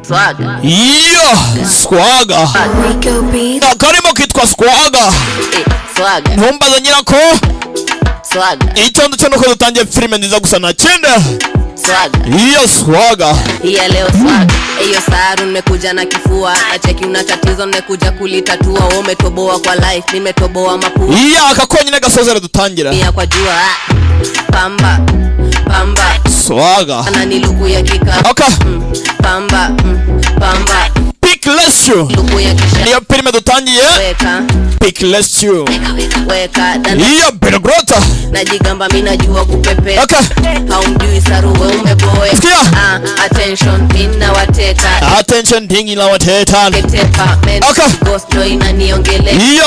Swaga. Iyo swaga. Akarimo kitwa swaga. Swaga. Ntumbaza nyirako. Swaga. Icyo ndetse nuko dutangiye filime nziza gusa na kenda. Swaga. Iyo swaga. Iya leo swaga. Eyo saru nimekuja na kifua. Acheki una tatizo nimekuja kulitatua. Wewe umetoboa kwa life, nimetoboa mapua. Iya akakonyine gasozera dutangira. Iya kwa jua. Pamba. Pamba. Swaga. Ana niluku ya kika. Okay. Pamba. Pamba. Pick less you. Niyo filime dutangiye. Weka. Pick less you. Weka. Iyo Benegrota. Najigamba mimi najua kupepea. Okay. Haumjui saru wewe umeboe. Attention inawateka. Attention dingi la wateta. Okay. Ghost joy inaniongele. Iyo.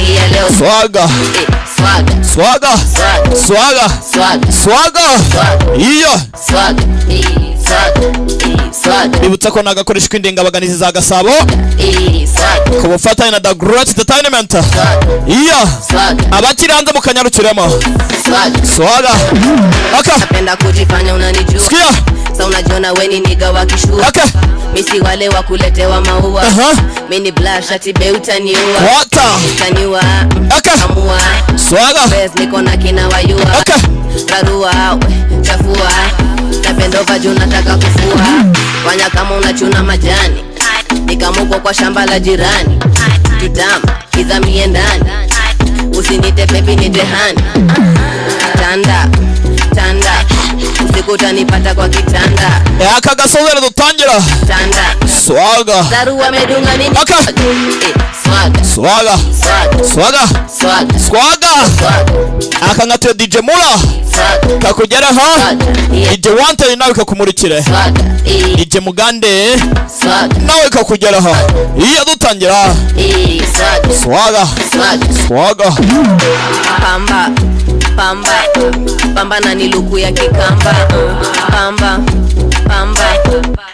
Iya leo swaga. Swaga. Swaga. Swaga. Swaga. Swaga. Iyo. Swaga. Swaga. Ibutsa ko nagakoresha kw'indengabaganizi za Gasabo. Swaga. Ku bufatanye na The Great Entertainment. Iyo. Swaga. Abakiri hanze mukanyarukiremo. Swaga. Swaga. Okay. Napenda kujifanya unanijua. Sikia. Sa unajiona wewe ni nigga wa kishua. Okay. Misi wale wa kuletewa maua. Mini blush ati be utaniua. Water. Utaniua. Okay. Amua. Swaga. Best niko na kina wayua. Okay. Rarua. Chafua. Napendo vaju nataka kufua. Fanya kama unachuna majani. Nikamuko kwa shamba la jirani. Tutama. Kizamie ndani. Usinite baby nite hani. Tanda. Tanda. Usiku utanipata kwa kitanda. Aka gasozera dutangira. Tanda. Swaga. Daruwa medunga nini? Okay. Swaga. Swaga. Swaga. Swaga. Swaga. Aka ngatuye DJ Mula. Swaga. Kakugera ha. DJ Wanted nawe kakumurikire. Swaga. DJ Mugande. Swaga. Nawe kakugera ha. Iya dutangira. Swaga. Swaga. Swaga. Swaga. Pamba. Pamba. Pamba na niluku ya kikamba. Pamba. Pamba.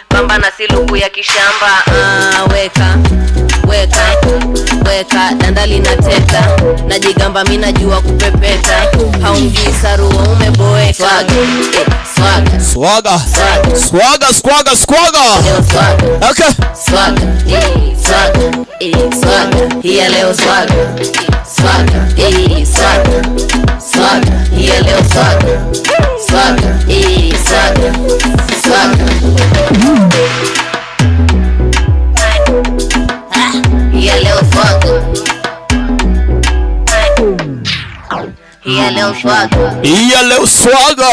Pamba na siluku ya kishamba. Weka. Weka. Weka. Dandali nateka. Najigamba mimi najua kupepeta. Haumjui saru umeboeka. Swaga. Swaga. Swaga. Swaga. Swaga. Swaga. Okay. Swaga. Swaga. Swaga. Hiya leo swaga. Swaga. Swaga. Swaga. Hiya leo swaga. Swaga. Swaga. Swaga. Hiya leo swaga. Hiya leo swaga. Iya leo swaga.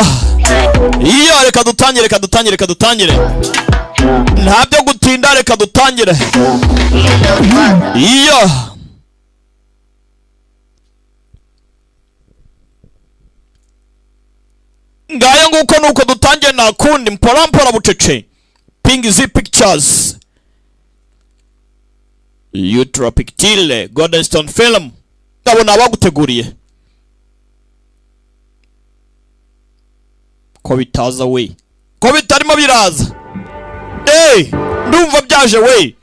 Iya reka dutangire. Ntabyo gutinda reka dutangire. Hiya leo swaga. Iya. Ngaya nguko nuko dutangiye nakundi mpora bucece. Ping Z Pictures. Ultra Pictile Golden Stone Film. Ndabona abaguteguriye. Ko bitaza we. Ko bitarimo biraza. Ndumva byaje we.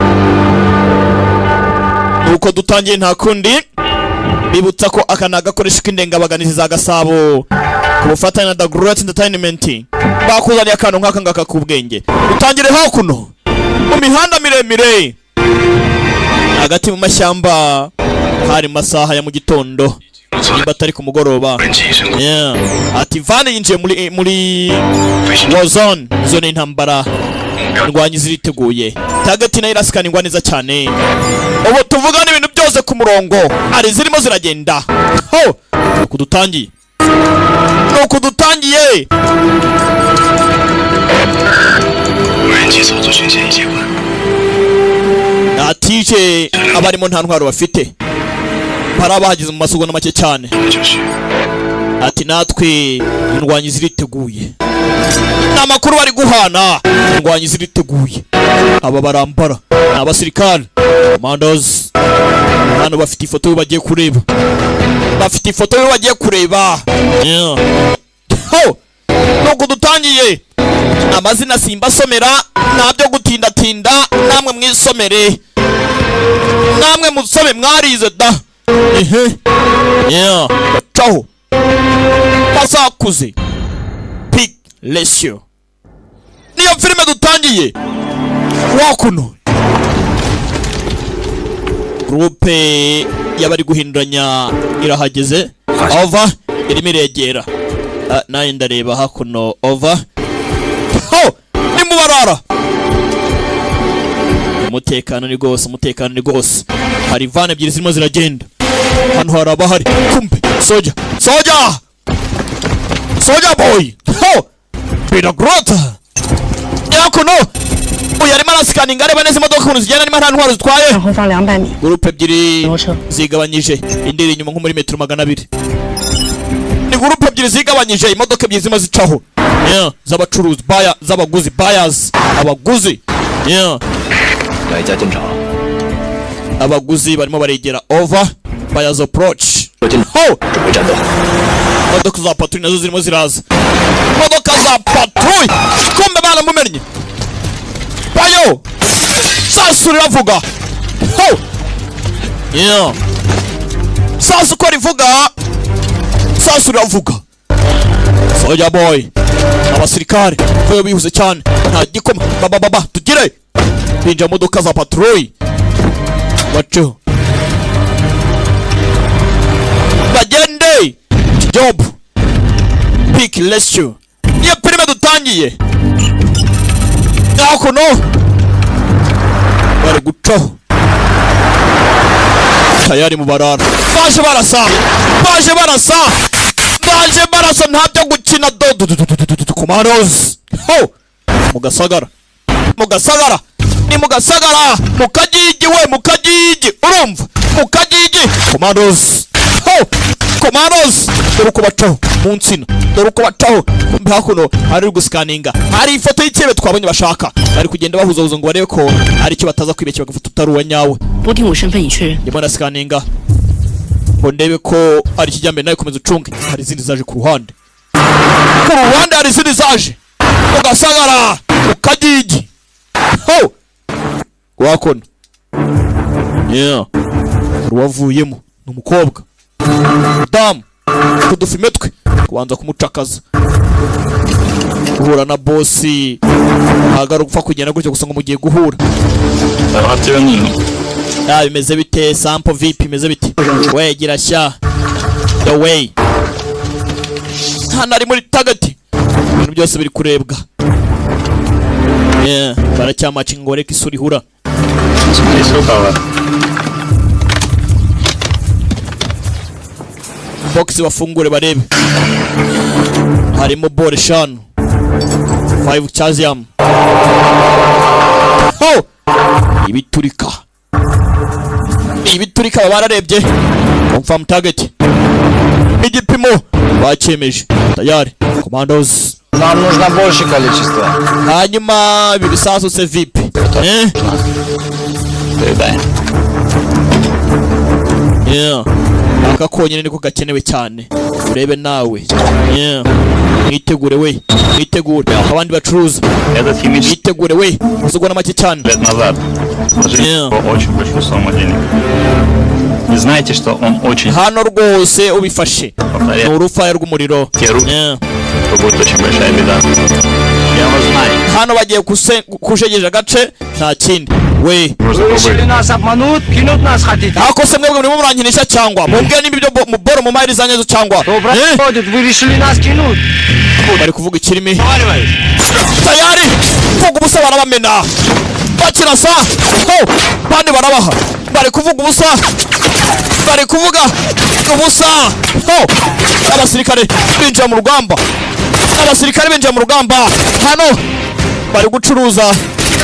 Nuko dutangiye ntakundi. Bibutsa ko aka nagakoresha kw'indengabaganizi za Gasabo. Ku bufatanye na The Great Entertainment. Bakuzaniye akantu nk'aka ngaka ku bwenge. Utangire hakuno. Mu mihanda miremire. Hagati mu mashyamba hari masaha ya mu gitondo. Niba atari ku mugoroba. Yeah. Ati Vane yinjiye muri Warzone. Zone intambara. Indwanyi ziriteguye. Target na irasikanirwa neza cyane. Ubu tuvugana ibintu byose ku murongo. Ari zirimo ziragenda. Ho! Kudutangiye. Nuko dutangiye. Atije abarimo nta ntwaro bafite. Barabagize mu masugo make cyane. Ati natwe indwanyi ziriteguye. Namakuru bari guhana. Indwanyi ziriteguye. Aba barambara. Abasirikare. Commandos. Hano bafite ifoto bagiye kureba. Bafite ifoto bagiye kureba. Yeah. Ho! Nuko dutangiye. amazina simba somera ntabyo gutindatinda namwe mwisomere namwe musome mwarize da yeah bacaho basakuze Big Ratio niyo filime dutangiye wakuno groupe y'abari guhinduranya irahageze over irimo iregera naye ndareba hakuno over ni mubarara umutekano ni gose hari van ebyiri zirimo ziragenda hano haraba hari kumbe soja boy bira grota yakuno uyu arimo arasikaninga areba neza imodoka ukuntu zigenda niba nta ntwaro zitwaye gurupe ebyiri zigabanyije indiri inyuma nko muri metero 200 ni gurupe ebyiri zigabanyije imodoka ebyiri zirimo zicaho z'abacuruzi z'abaguzi buyers abaguzi abaguzi barimo baregera over buyers approach imodoka za patrouille nazo zirimo ziraza imodoka za patrouille kumbe baramumenye bayo sasu riravuga sasu ko rivuga sasu riravuga soja boy abasirikare bayo bihuse cyane nta gikoma baba tugire binja modoka za patrouille bacho bagende job Big Ratio niyo filime dutangiye yakuno bari gucaho tayari mubarara baje barasa ntabyo gukina commandos mugasagara ni mugasagara mukagigi urumva mukagigi commandos dore uko bacaho mu nsina dore uko bacaho kumbe hakuno hari gusikaninga hari ifoto y'ikebe twabonye bashaka bari kugenda bahuzahuza ngo barebe ko ari cyo bataza kwibeshya bagafata utaruwa nyawe ndimo ndasikaninga ngo ndebe ko ari kijyambere nawe komeza ucunge hari izindi zaje ku ruhande hari izindi zaje ugasagara ukagigi wakona ruwavuyemo ni umukobwa damu kudufime twe kubanza kumucakaza guhura na bosi ntabwo gupfa kugenda gutyo gusa ngo mugiye guhura bimeze bite sample vip imeze bite wegira sha the way hano ari muri tagati ibintu byose biri kurebwa baracyamacinga ngo reka isura ihura box bafungure barebe harimo bore 5 chazium ibiturika bararebye confirm target igipimo bacemeje tayari commandos нам нужно больше количество hanyuma ibisasu se vip aka konyine niko gakenewe cyane urebe nawe mwitegure we mwitegure abandi bacuruza mwitegure we uzugona make cyane И знаете, что он очень... Hano rwose ubifashe ni urufaya rw'umuriro будет очень большая беда. Я вас знаю. Hano bagiye kushegeje agace nta kindi we Решили нас обмануть, кинуть нас хотите. Ako se mwebwe murimo murankinisha cyangwa mubwe n'ibyo muboro mu mayiri zanyezo cyangwa Вы решили нас кинуть. bari kuvuga ikirimi tayari kuvuga ubusa barabamena bakirasa bandi barabaha bari kuvuga ubusa bari kuvuga ubusa abasirikare binjira mu rugamba hano bari gucuruza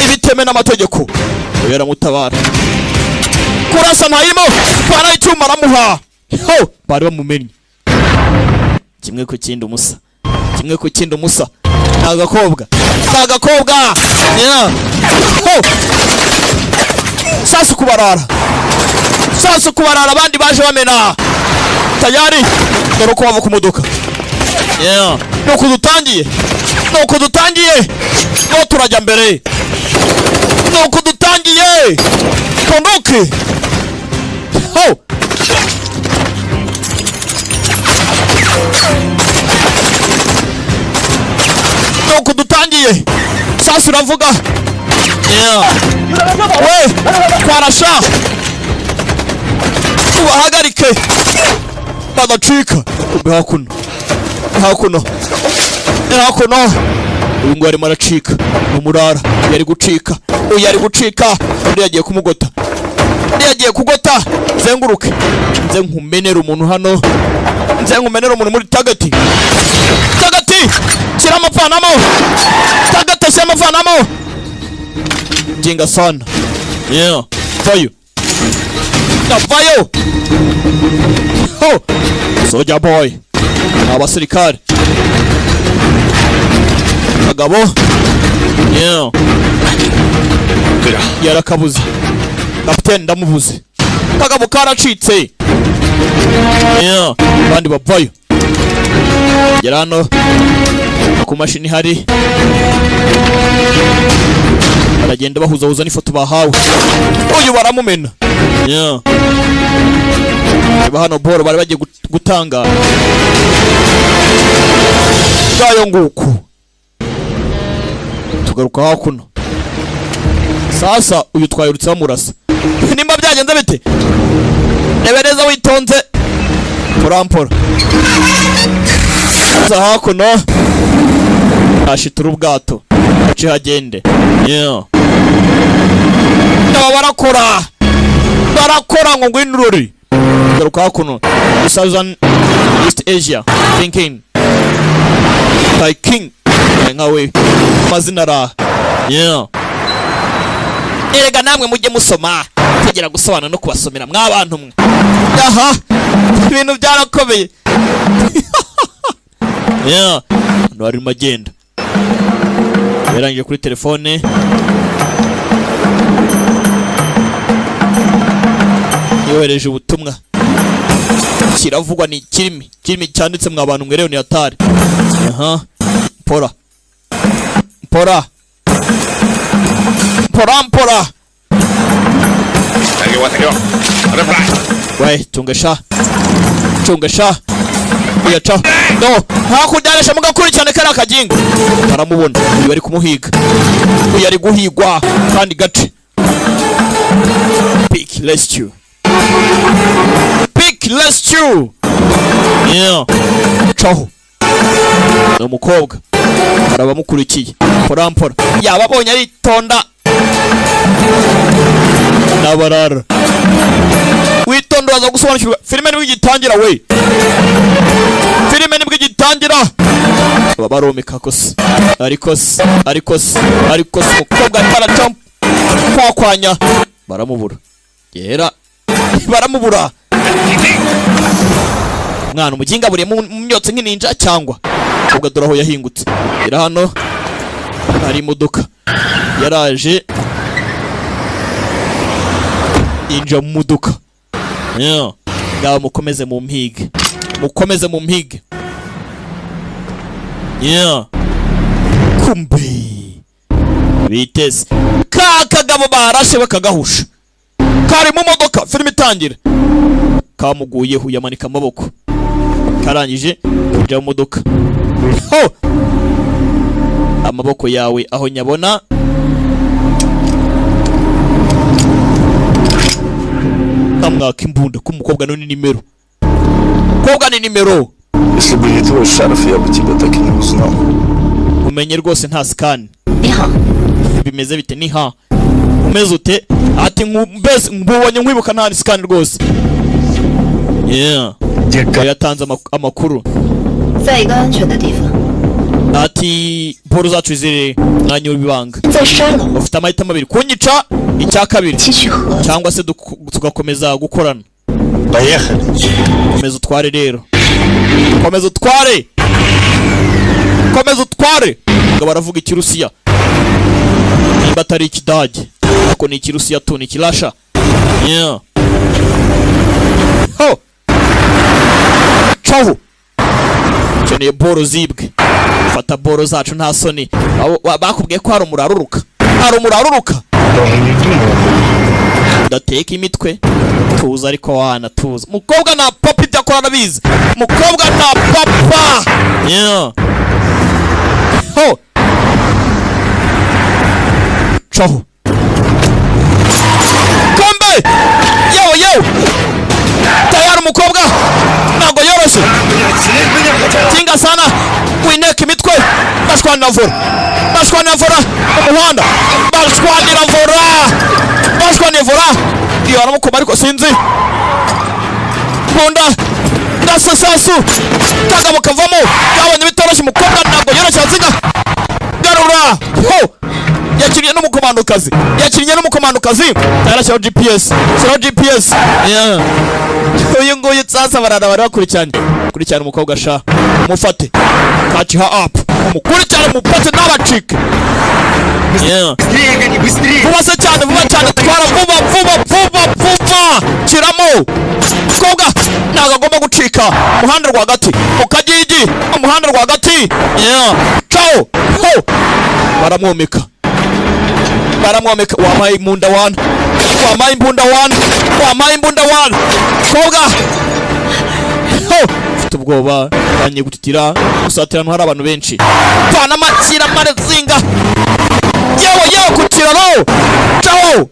ibiteme n'amategeko yera mutabara kurasa ntayimo para icyuma ramuha bari bamumenye kimwe ku kindi umusa agakobwa sasu kubarara abandi baje bamena tayari dore uko bava ku modoka nuko dutangiye nuko dutangiye no turajya mbere nuko dutangiye kondoke ho nuko dutangiye sasa uravuga we twarasha ubahagarike badacika hakuno hakuno hakuno uyu ngo arimo aracika umurara yari gucika uyu yari gucika undi yagiye kumugota undi yagiye kugota zenguruke nze nkumenera umuntu hano nze nkumenera umuntu muri tagati tagati shyira amafanamo tagati shyira amafanamo jinga sana vayo vayo ho soja boy abasirikare agabo yarakabuze kapiteni ndamubuze kagabo karacitse bandi bavayo gera hano ku mashini hari baragenda bahuzahuza n'ifoto bahawe uyu baramumena reba hano boro bari bagiye gutanga ngayo nguku tugaruka hakuno sasa uyu twayurutse bamurasa nimba byagenze bite reba neza witonze purampura sasa hakuno ashitura ubwato aci hagende barakora ngo ngwino urori garuka hakuno Southern East Asia thinking King nkawe mazina ra erega namwe mujye musoma tegera gusobanura no kubasomera mwabantu mwe aha ibintu byarakomeye no ari magenda yarangije kuri telefone yohereje ubutumwa kiravugwa ni kirimi cyanditse mwa bantu mwerewe ni atari mpora we tungesha uyaca no hakudaresha mugakuri cyane kari akajingo aramubona uyu ari kumuhiga uyu ari guhigwa kandi gace pick let's you caho no mukobwa arabamukurikiye porampora yababonye aritonda nabarara witonda waza gusobanukirwa filime nibwo igitangira we filime nibwo igitangira babaromeka kose ariko umukobwa ataraca kwakwanya baramubura yera baramubura mwana umuginga buriye mu myotsi nk'ininja cyangwa ubwo doraho yahingutse ira hano hari imodoka yaraje inja mu modoka ngaho mukomeze mu mpige kumbe biteze kakagabo barashe bakagahusha kari mu modoka filime itangira kamuguyeho yamanika amaboko karangije kujya mu modoka amaboko yawe aho nyabona kamwaka imbunda k'umukobwa none nimero Если бы не твой шарф, я бы тебя так и не узнал. Umenye rwose nta scan. Bimeze bite ni ha. Umeze ute? Ati mbese mbonye nkwibuka nta scan rwose. Yatanze amakuru. Ati Paul zacu zire mwanya w'ibibanga. Ufite amahitamo abiri kunyica icya kabiri cyangwa se tugakomeza gukorana. Komeza utware rero. Komeza utware. Ngo baravuga ikirusiya. Niba atari ikidage. Ako ni ikirusiya tu ni kirasha. Ciao. Cheneye boro zibwe. fata boro zacu nta soni bakubwiye ko hari umuraruruka Должен не думал. ndateka imitwe tuza ariko wana tuza mukobwa na papa ibyo akora nabizi mukobwa na papa ho chaho kombe yewe tayari umukobwa ntabwo yoroshye tinga sana wineka imitwe bashwanira vora mu muhanda bashwanira vora iyo aramukoma ariko sinzi nkunda ndasasasu kagabo kavamo kabonye bitoroshye umukobwa ntabwo yoroshye aziga garura ho yakiriye n'umukomandokazi tarashyiraho GPS uyu nguyu sasa barara bari bakurikirana umukobwa sha mufate catch her up umukurikirane mupate n'abacike vuba cyane twara vuba kiramo umukobwa ntabwo agomba gucika umuhanda rwagati mu kagigi umuhanda rwagati ciao ho baramwomeka wamaye imbunda wana koga ho ufite ubwoba banye gutitira usatira hari abantu benshi pana makira marezinga yewe kutirano ciao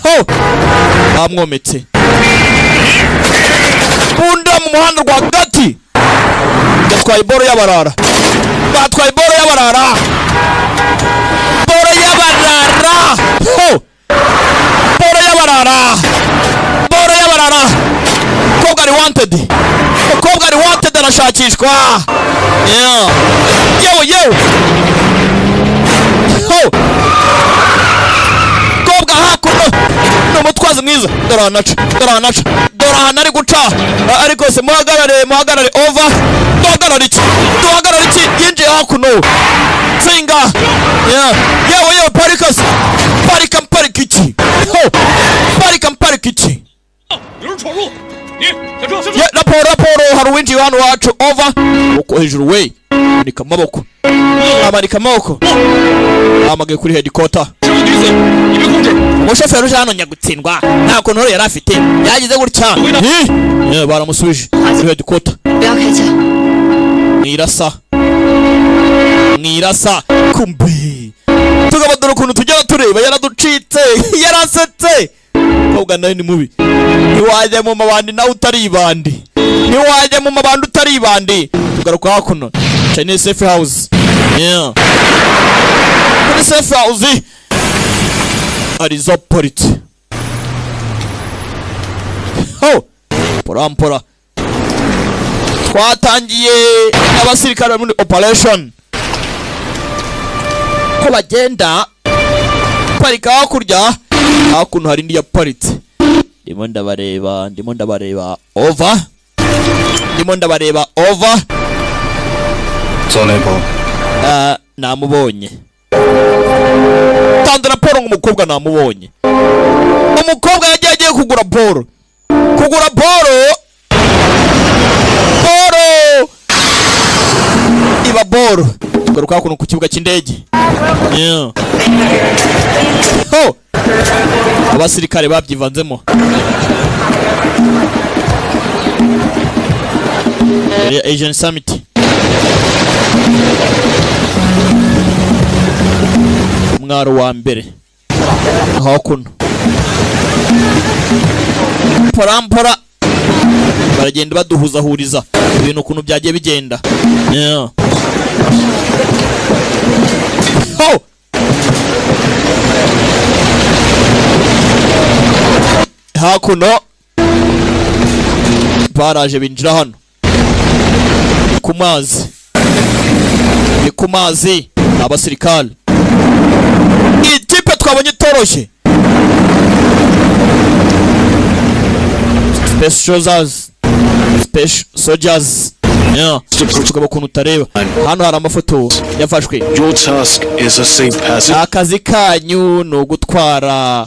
ho amwometse bunda mu muhanda rwagati batwaye boro y'abarara ho boro y'abarara umukobwa ari wanted arashakishwa yewe ho umukobwa hakuno ni umutwazi mwiza doranaca ari guca ariko se muhagarare over duhagarare iki yinjiye hakuno singa yewe parika iki parika iki raporo hari uwinjiye hano wacu over uko hejuru we amanika amaboko amagaye kuri headquarter umushoferi uje hano nyagutsindwa nta kuntu yari afite yagize gutya baramusubije kuri headquarter mwirasa kumbe tugabadura ukuntu tujya tureba yaraducitse yarasetse kobwa nawe ni mubi ntiwajya mu mabandi nawe utari ibandi tugaruka hakuno Chinese safe house kuri safe house arizo politi ho porampora twatangiye abasirikare muri operation ko bagenda parika hakurya hakuno hari indi ya paritse ndimo ndabareba over namubonye tanze raporo ng'umukobwa namubonye umukobwa yagiye kugura boro iba boro tugaruka hakuno ku kibuga cy'indege ho abasirikare babyivanzemo Asian Summit umwaro wa mbere hakuno porampora baragenda baduhuzahuriza ibintu ukuntu byagiye bigenda ho hakuno baraje binjira hano ku mazi abasirikare ikipe twabonye itoroshye special soldiers tugaba ukuntu utareba hano hari amafoto yafashwe Your task is a safe passage. akazi kanyu ni ugutwara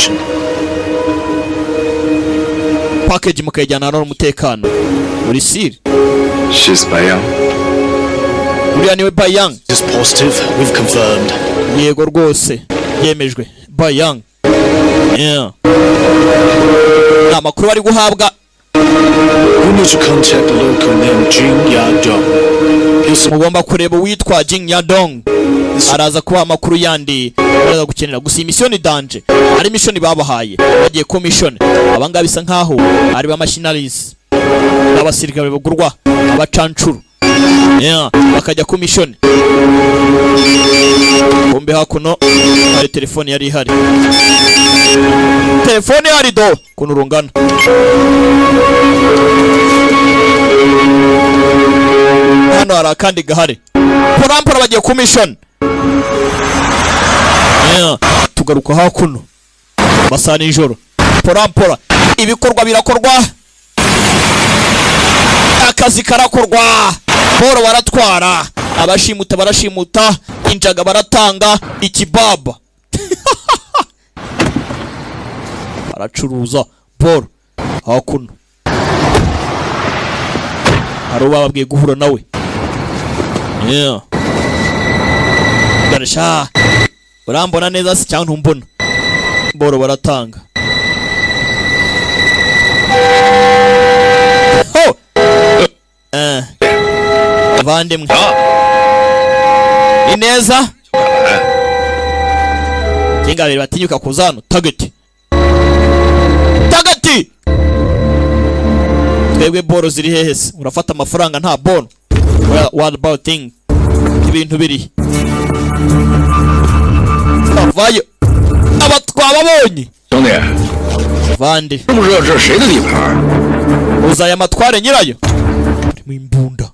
package mukayijyana hano n'umutekano uri siri She's Bayang. uriya niwe Bayang. It's positive. We've confirmed. Yego rwose yemejwe Bayang. Yeah. Amakuru bari guhabwa. We need to contact the local named Jin Yadong. Mugomba kureba witwa Jin Yadong. Araza kuba amakuru yandi baraza gukenera gusa immission danje. Ari mission babahaye. Bagiye ko mission. Abanga bisa nkaho ari ba machineries. Abasirikare bagurwa abacancuru. Yeah, bakajya ku mission. Bombe hakuno hari telefone yari ihari. Telefone yari do kuno rungana. Hano hari akandi gahari. Porampora bagiye ku mission. Yeah, tugaruka hakuno. Basa nijoro. Porampora ibikorwa birakorwa. Akazi karakorwa. Boro baratwara. Abashimuta barashimuta. Injaga baratanga. Ikibaba baracuruza boro hakuno. Hari bababwiye guhura nawe. Yeah. Garasha urambona neza si cyangwa ntumbona. Boro baratanga. Oh! Vandemwe. Ineza. Kinga batinyuka kuzano target. Target. Twebwe boro ziri hehese. Urafata amafaranga nta bono. Well, what about thing? Ibintu biri. Vayo. Abatwababonye. 兄弟， Vande. 知不知道这是谁的地盘？ Uza aya matware nyirayo. Mu imbunda.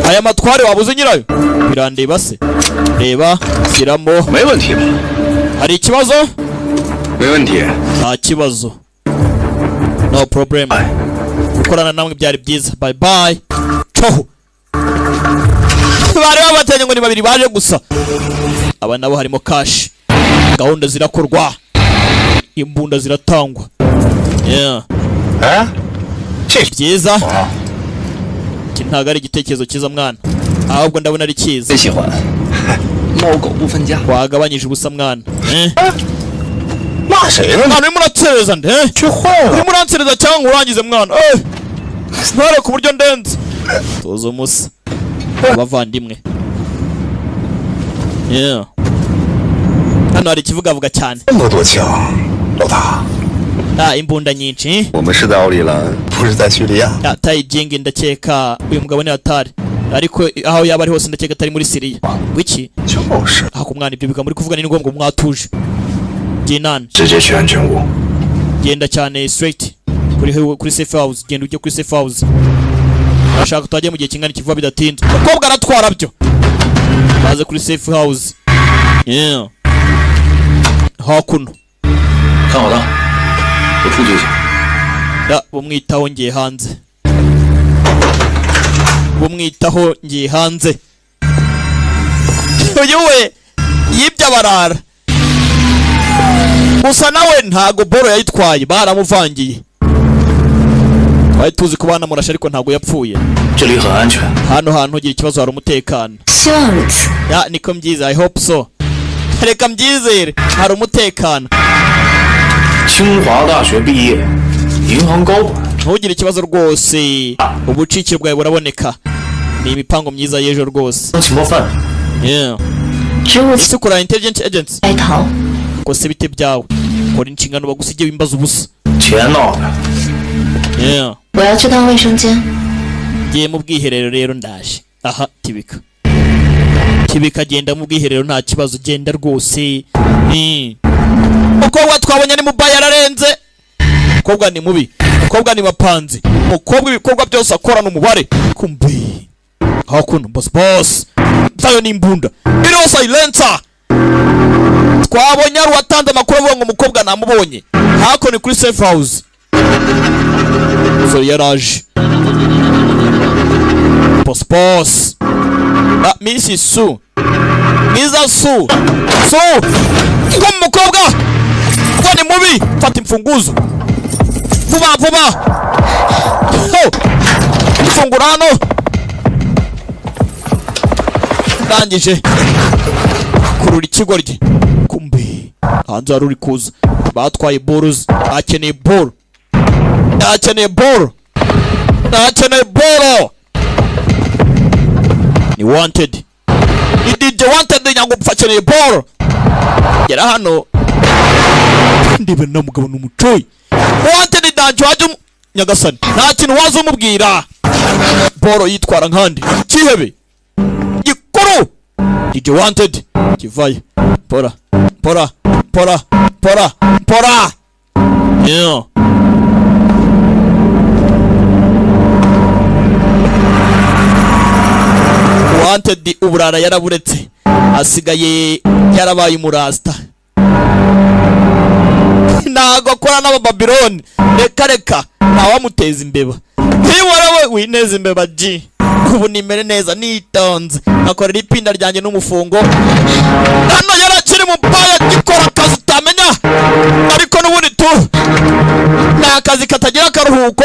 Aya matware wabuze nyirayo. Birandeba se. Reba siramo. 没问题吧？ Hari ikibazo? 没问题。 Nta kibazo. No problem. Gukorana namwe byari byiza. Bye bye. Ciao. Bari babatanye ngo ni babiri baje gusa. Aba nabo harimo cash. Gahunda zirakorwa. Imbunda ziratangwa. Yeah. Eh? Byiza. Ntago ari igitekerezo cyiza mwana. Ahubwo ndabona ari cyiza. 喜欢。猫狗不分家。 Wagabanyije ubusa mwana. 骂谁呢？ Mwana urimo uratsereza nde? 去坏了。 Urimo uratsereza cyangwa urangize mwana? Ntware ku buryo ndenze. Tozo umusa. Abavandimwe. Yeah. Hano hari ikivugavuga cyane. 这么多枪，老大。 Imbunda nyinshi. 我们是在奥里兰，不是在叙利亚。 Tayijingi ndakeka uyu mugabo ni atari. Ariko aho yaba ari hose ndakeka atari muri Syria. Wiki? 就是。 Ako mwana ibyo biga muri kuvuga ni ngombwa mwatuje. Ginani. 直接去安全屋。 Genda cyane straight kuri safe house. Genda ujye kuri safe house. Ashaka twaje mu gihe kingana kivuba bidatinda. Umukobwa aratwara byo. Baze kuri safe house. Yeah. Hakuno. 看好他，我出去一下。 Bumwitaho ngiye hanze. Bumwitaho ngiye hanze. Uyu yibye abarara. Gusa nawe ntago boro yayitwaye baramuvangiye. Twari tuzi ko bana murasha ariko ntago yapfuye. 这里很安全。 Hano hantu ugira ikibazo hari umutekano. Ya niko mbyiza. I hope so. Reka mbyizere hari umutekano. 清华大学毕业，银行高管。 Ntugire ikibazo rwose. Ubucikiro bwawe buraboneka. Ni imipango myiza y'ejo rwose. 情报犯人。 Yeah. 职务 Ese ukora intelligence agents? 白逃， Kose bite byawe. Kora inshingano bagusigiye wimbaza ubusa. 钱闹的。 Yeah. 我要去趟卫生间。 Giye mu bwiherero rero ndaje. Aha tibika. Tibika genda mu bwiherero nta kibazo genda rwose. Mukobwa twabonye ni mubaya ararenze. Mukobwa ni mubi. Mukobwa ni mapanzi. Mukobwa ibikorwa byose akora n'umubare. Kumbi. Hakuno boss. Tayo ni imbunda. Iro silencer. Twabonye ari watanze amakuru avuga ngo umukobwa namubonye. Hakuno kuri safe house. So yaraje. Boss. Mrs. Su. Mrs. Su. Kwa mukobwa. Kwa ni mubi. Fata imfunguzo. Vuba. fungura hano ndangije kurura ikigoryi kumbe hanze hari uri kuza batwaye boruzi akeneye boro ni wanted ni DJ wanted nyango upfa akeneye boro gera hano ndibe na mugabo n'umucoyi wanted danjo waje nyagasani nta kintu waza umubwira boro yitwara nkandi kihebe gikuru DJ wanted kivaye pora yeah wanted uburara yaraburetse asigaye yarabaye umurasta ntago akora n'abababiloni reka ntawamuteza imbeba ntiwarawe wineza imbeba ji ubu nimere neza nitonze akorera ipinda ryanjye n'umufungo hano yarakiri mu baya gikora akazi utamenya ariko n'ubundi tu ni akazi katagira akaruhuko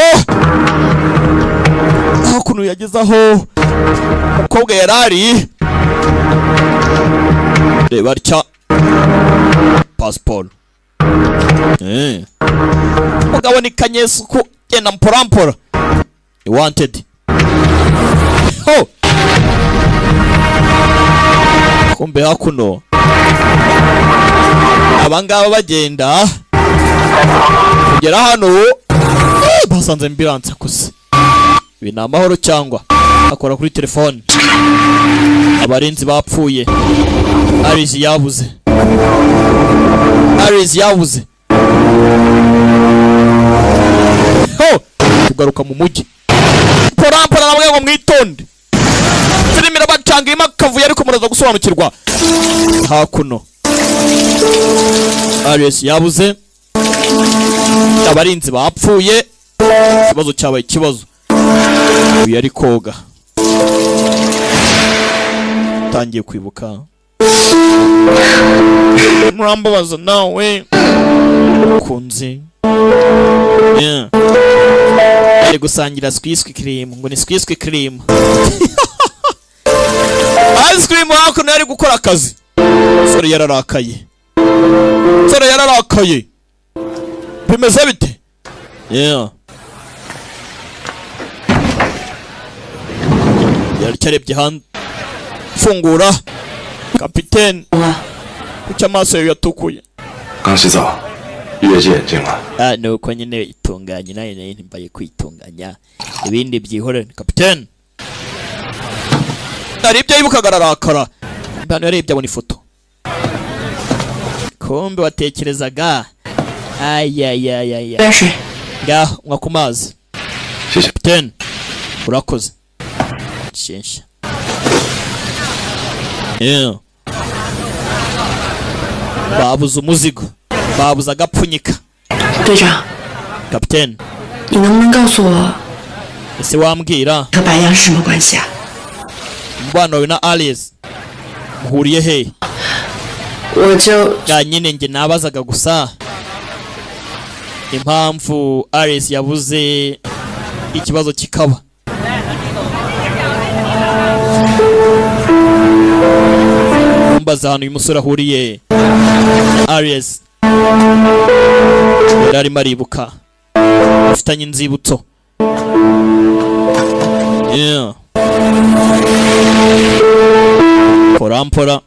aho ukuntu yagezaho umukobwa yarari reba atya pasiporo umugabo ni kanyesuku genda mpora ni wanted kumbe hakuno abangaba bagenda kugera hano basanze ambulance akuze ibi ni amahoro cyangwa akora kuri telefone abarinzi bapfuye Aris yabuze tugaruka mu mujyi pora namwe ngo mwitonde filime irabacanga irimo akavuye ariko muraza gusobanukirwa hakuno Aris yabuze abarinzi bapfuye ikibazo cyabaye ikibazo uyu yari koga tangiye kwibuka murambabaza nawe kunze ari gusangira squisque cream ngo ni squisque cream ice cream hakuno yari gukora akazi sore yararakaye bimeze bite yari cyarebye hanze fungura kapiteni kuki amaso yawe yatukuye nuko nyine itunganye nayo ntimbaye kwitunganya ibindi byihorere kapiteni narebye yibukaga ararakara mbano yarebye abona ifoto kumbe watekerezaga ngaho nywa ku mazi kapiteni urakoze shensha babuze umuzigo babuze agapfunyika kapiteni ese wambwira umubano wawe na Alice muhuriye he nyine njye nabazaga gusa impamvu Alice yabuze ikibazo kikaba mbaza hano uyu musore ahuriye Aries yari maribuka afitanye inzibutso pora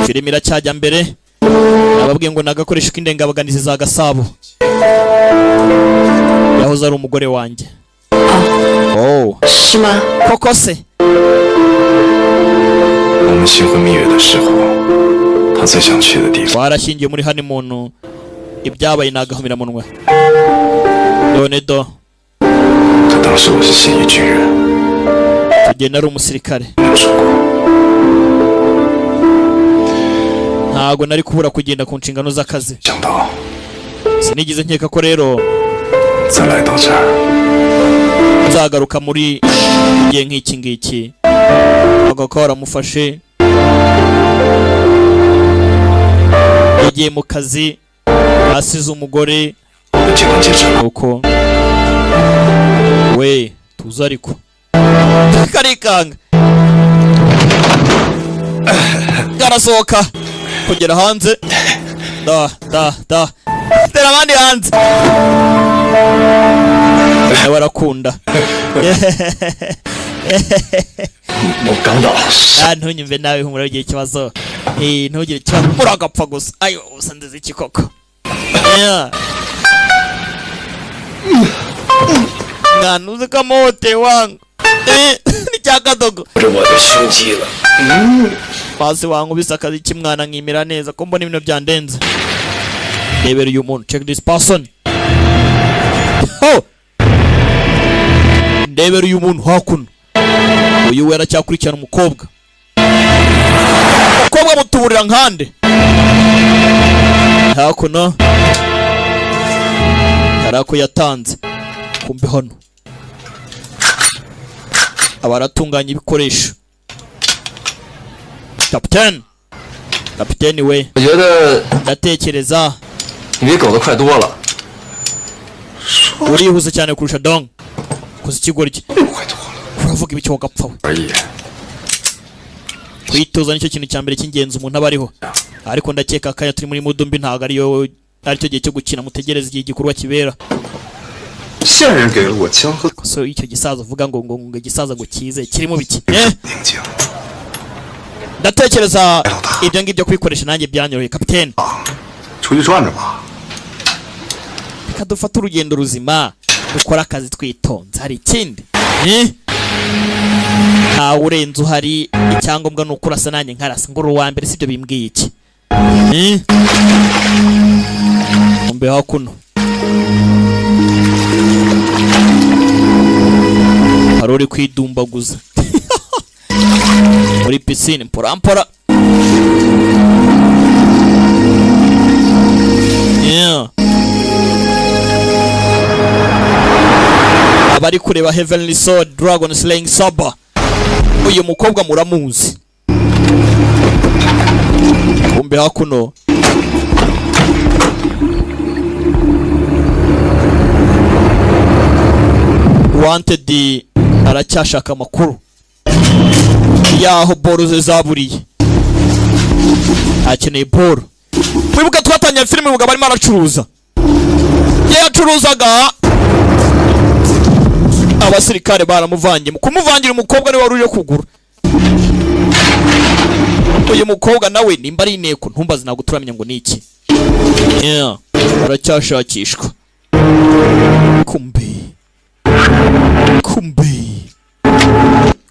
filime iracyajya mbere ababwiye ngo nagakoresha k'indengabaganizi za Gasabo yahoze ari umugore wanjye koko se warashyingiye muri honeymoon ibyabaye nagahumira munwa none do tugenda ari umusirikare ntago nari kubura kugenda ku nshingano z'akazi sinigize nkeka ko rero nzagaruka muri igihe nk'iki ngiki agakora mufashe yagiye mu kazi asize umugore uko we tuza ariko karikanga garasohoka kugera hanze da tera abandi hanze barakunda ntunyumve nawe humura ugiye ikibazo ntugire ikibazo uragapfa gusa ayo usa ndeze iki koko mwana uzi ko amote wangu ni cya kadogo pasi wangu bisa akazi k'imwana nkimira neza ko mbona ibintu byandenze rebera uyu muntu check this person ndebera uyu muntu hakuno uyu wera cyakurikirana umukobwa mutuburira nkande hakuno harako yatanze kumbe hano abaratunganya ibikoresho kapiteni we ndatekereza urihuse cyane kurusha dong kuzi ikigoryi uravuga ibiki wagapfa we kwitoza nicyo kintu cya mbere cy'ingenzi umuntu aba ariho ariko ndakeka akaya turi muri mudumbi ntabwo aricyo gihe cyo gukina mutegereza igihe igikorwa kibera so icyo gisaza uvuga ngo gisaza ngo kize kirimo biki ndatekereza ibyo ngibyo kubikoresha nanjye byanyoroheye kapiteni reka dufate urugendo ruzima dukora akazi twitonze hari ikindi ntawe urenze uhari icyangombwa ni uko urasa nanjye nkarasa ngo uri uwa mbere sibyo bimbwiye iki mbe hakuno hari uri kwidumbaguza muri pisine mpora abari kureba Heavenly Sword Dragon Slaying Saber uyu mukobwa muramuzi kumbe hakuno Wanted aracyashaka amakuru yaho boro ze zaburiye akeneye boro mwibuka twatanya filime mugabo arimo aracuruza yacuruzaga abasirikare baramuvanye kumuvangira umukobwa niwe waruje kugura uyu mukobwa nawe nimba ari inteko ntumbaze ntabwo turamenya ngo niki aracyashakishwa kumbe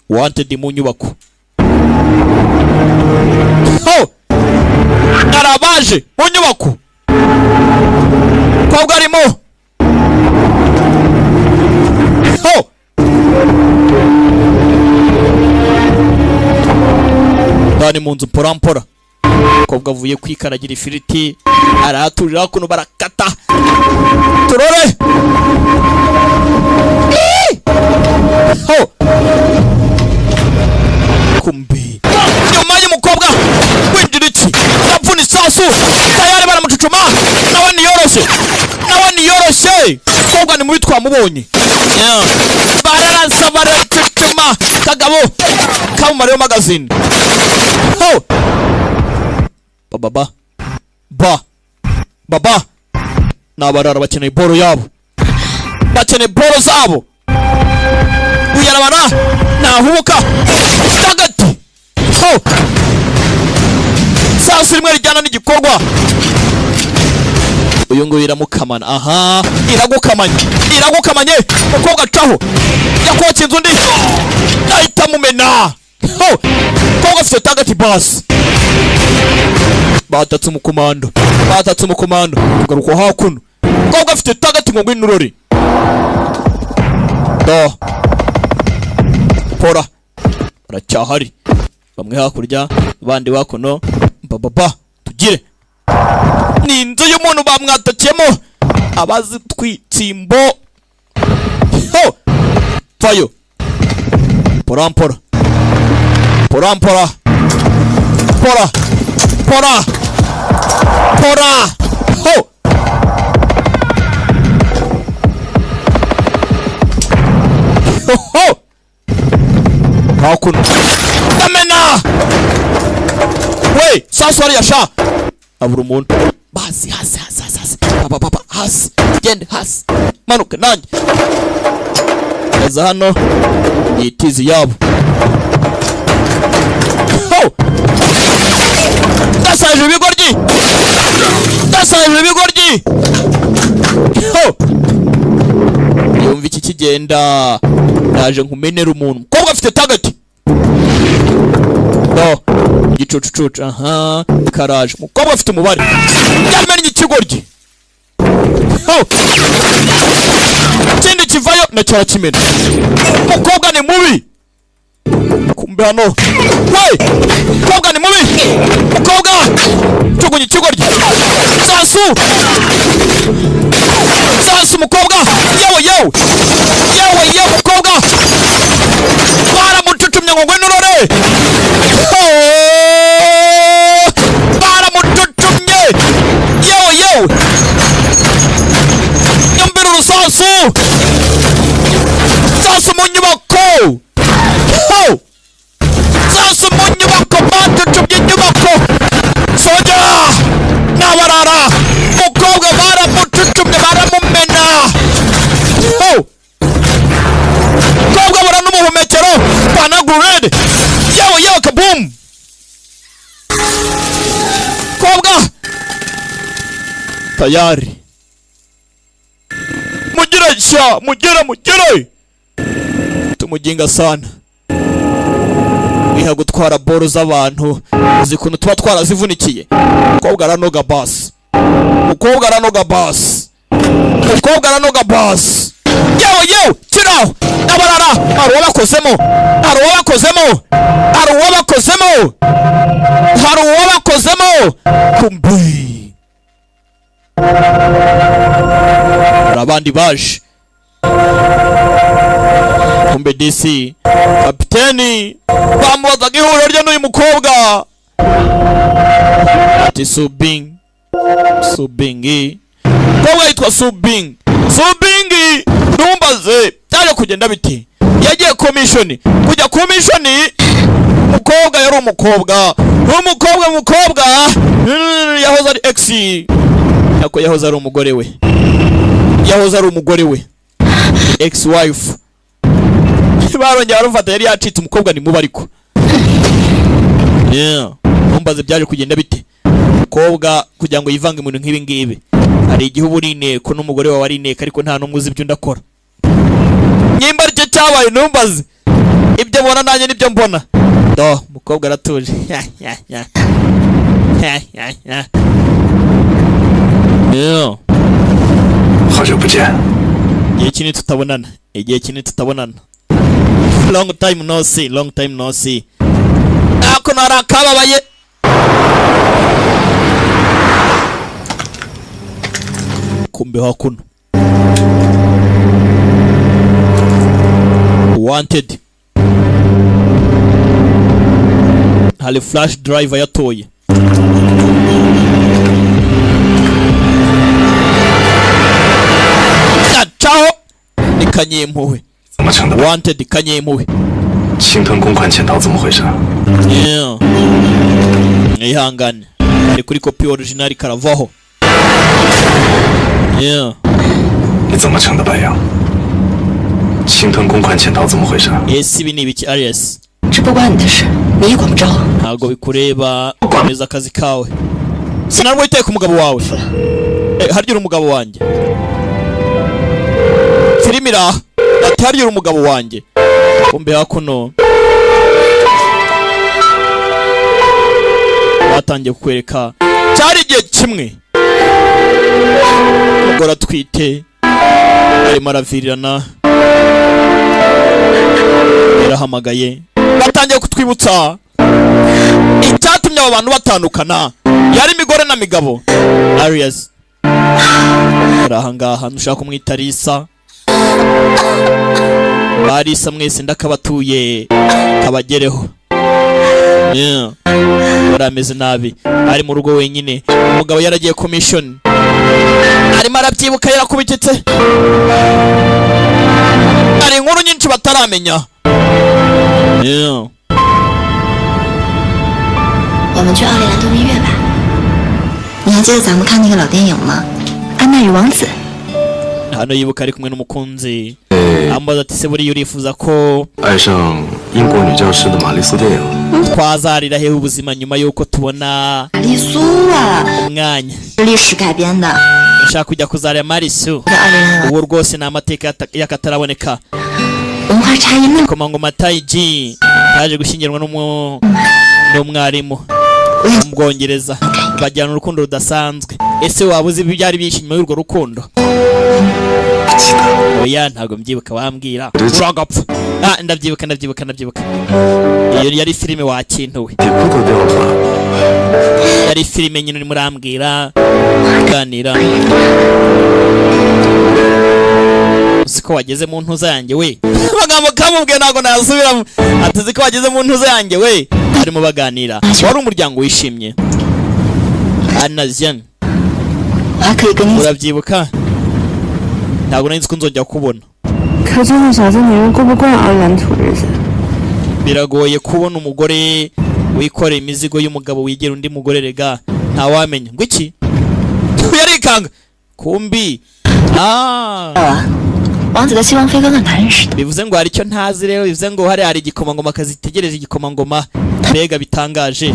Wanted mu nyubako arabaje mu nyubako kobwa arimo ndani mu nzu mpora kobwa avuye kwikaragira ifiriti araturira kuno barakata turore kumbi nyuma y'umukobwa winjira iki yapfuna isasu tayari baramucucuma nawe niyoroshye kobwa ni mubi twamubonye bararasa baracucuma kagabo kamumariyo magazine baba nabarara bakeneye boro yabo bakeneye boro zabo uyarabara nahubuka tagati sasa rimwe rijyana n'igikorwa uyu nguyu iramukamana aha iragukamanye mukobwa caho yakotse inzu ndi ahita mumena kobwa afite tagati basi batatse umukomando tugaruka hakuno kobwa afite tagati ngo ngwinurori pora aracyahari bamwe hakurya bandi bakuno tugire ni inzu y'umuntu bamwatakiyemo abazi twitsimbo vayo pora ho hakuno ndamena we sasa ari yasha abura umuntu basi hasi papa hasi gende hasi manuka nanjye aza hano yitizi yabo ho dasaje ibigoryi ho yumva iki kigenda naje nkumenera umuntu mukobwa afite target no igicucucucu aha karaje mukobwa afite umubare yamenye ikigoryi ho kindi kivayo na cyara kimena mukobwa ni mubi kumbe hano we mukobwa ni mubi mukobwa tugunye ikigoryi sasu mukobwa yewe mukobwa baramututumye ngo ngwino urore baramututumye yewe nyumbira urusasu sasu mu nyubako sasu mu nyubako batutumye inyubako soja n'abarara mukobwa baramututumye baramumena mukobwa bura n'umuhumekero panagurede yewe kaboom mukobwa tayari mugire tumuginga sana wiha gutwara boro z'abantu uzi kuntu tuba twarazivunikiye mukobwa aranoga basi yewe kiraho abarara hari uwabakozemo kumbi abandi baje kumbe DC kapiteni bamubazaga ihuriro rye n'uyu mukobwa ati subingi mukobwa yitwa subingi numbaze byaje kugenda biti yagiye komishoni kujya komishoni mukobwa yari umukobwa yahoze ari ex yako yahoze ari umugore we ex wife barongera barufata yari yacitse umukobwa ni mubi ariko numbaze byaje kugenda bite mukobwa kugira ngo yivange mu bintu nk'ibi ngibi hari igihe uba uri inteko n'umugore wawe ari inteko ariko nta n'umwe uzi ibyo ndakora nyimba aricyo cyabaye numbaze ibyo mbona nanjye nibyo mbona mukobwa aratuje igihe kinini tutabonana long time no see ako narakababaye kumbe hakuno wanted hari flash driver yatoye chaho ni kanyempuwe wanted kanyempuwe 青藤公款潜逃怎么回事？ ihangane ari kuri copy original karavaho 你怎么成的白羊？青藤公款潜逃怎么回事？ ibi ni ibiki Arias 这不关你的事，你也管不着。 ntago bikureba komeza akazi kawe sinarwo iteka umugabo wawe harya umugabo wanjye filimira ati harya umugabo wanjye kumbe hakuno batangiye kukwereka cyari igihe kimwe umugore atwite arimo aravirirana yarahamagaye batangiye kutwibutsa icyatumye abo bantu batandukana yari imigore na migabo Arias arahangaha nushaka kumwita Lisa Barisa mwese ndakabatuye kabagereho barameze nabi ari mu rugo wenyine umugabo yaragiye commission arimo arabyibuka yarakubititse. Hari inkuru nyinshi bataramenya. 我们去奥利兰度蜜月吧。你还记得咱们看那个老电影吗？安娜与王子。 hano yibuka ari kumwe n'umukunzi ambaza ati se buri yurifuza ko 爱上英国女教师的玛丽苏电影。 twazarira hehe ubuzima nyuma yuko tubona 玛丽苏啊， umwanya 是历史改编的。 ushaka kujya kuzarira Marisu 在奥利兰， uwo rwose ni amateka y'akataraboneka 文化差异那么， komangoma Taiji yaje gushyingirwa n'umwarimu mu Bwongereza bajyana urukundo rudasanzwe. Ese waba uzi ibyari byishimo y'urwo rukundo? Oya ntabwo mbyibuka wambwira uragapfa. Ndabyibuka. Iyo yari filime wakintuwe. Yari filime nyine urimo urambwira ganira. Siko wageze mu ntuza yanjye we. Amagambo kamubwiye ntabwo nasubiramo. Atuzi ko wageze mu ntuza yanjye we. Barimo baganira. Wari umuryango wishimye. Anazian. 我还可以跟你。 urabyibuka? Ntabwo nari nzi ko nzongera kubona. 可这个小子女人过不惯奥兰土日子。 Biragoye kubona umugore wikoreye imizigo y'umugabo wigera undi mugore rega ntawamenya ngo iki. Yarikanga kumbi. 王子的希望飞哥跟他认识的。 bivuze ngo hari icyo ntazi rero, bivuze ngo hari igikomangoma kazitegereje igikomangoma. Mbega bitangaje.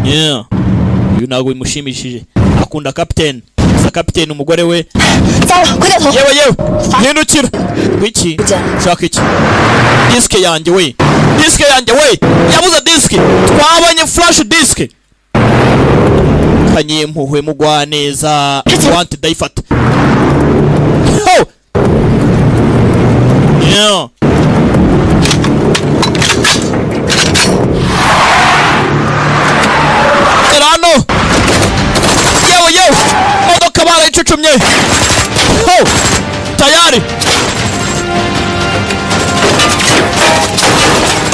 Uyu ntabwo bimushimishije. Akunda captain. Captain umugore we. 糟了，快点头！ yewe hindukira. Wiki shaka iki? Disk yanjye we. Yabuze disk. Twabonye flash disk. Kanye mpuhwe mugwa neza. Want dayifata. Oh. Erano. Yewe. Modoka barayicucumye. Oh. Tayari.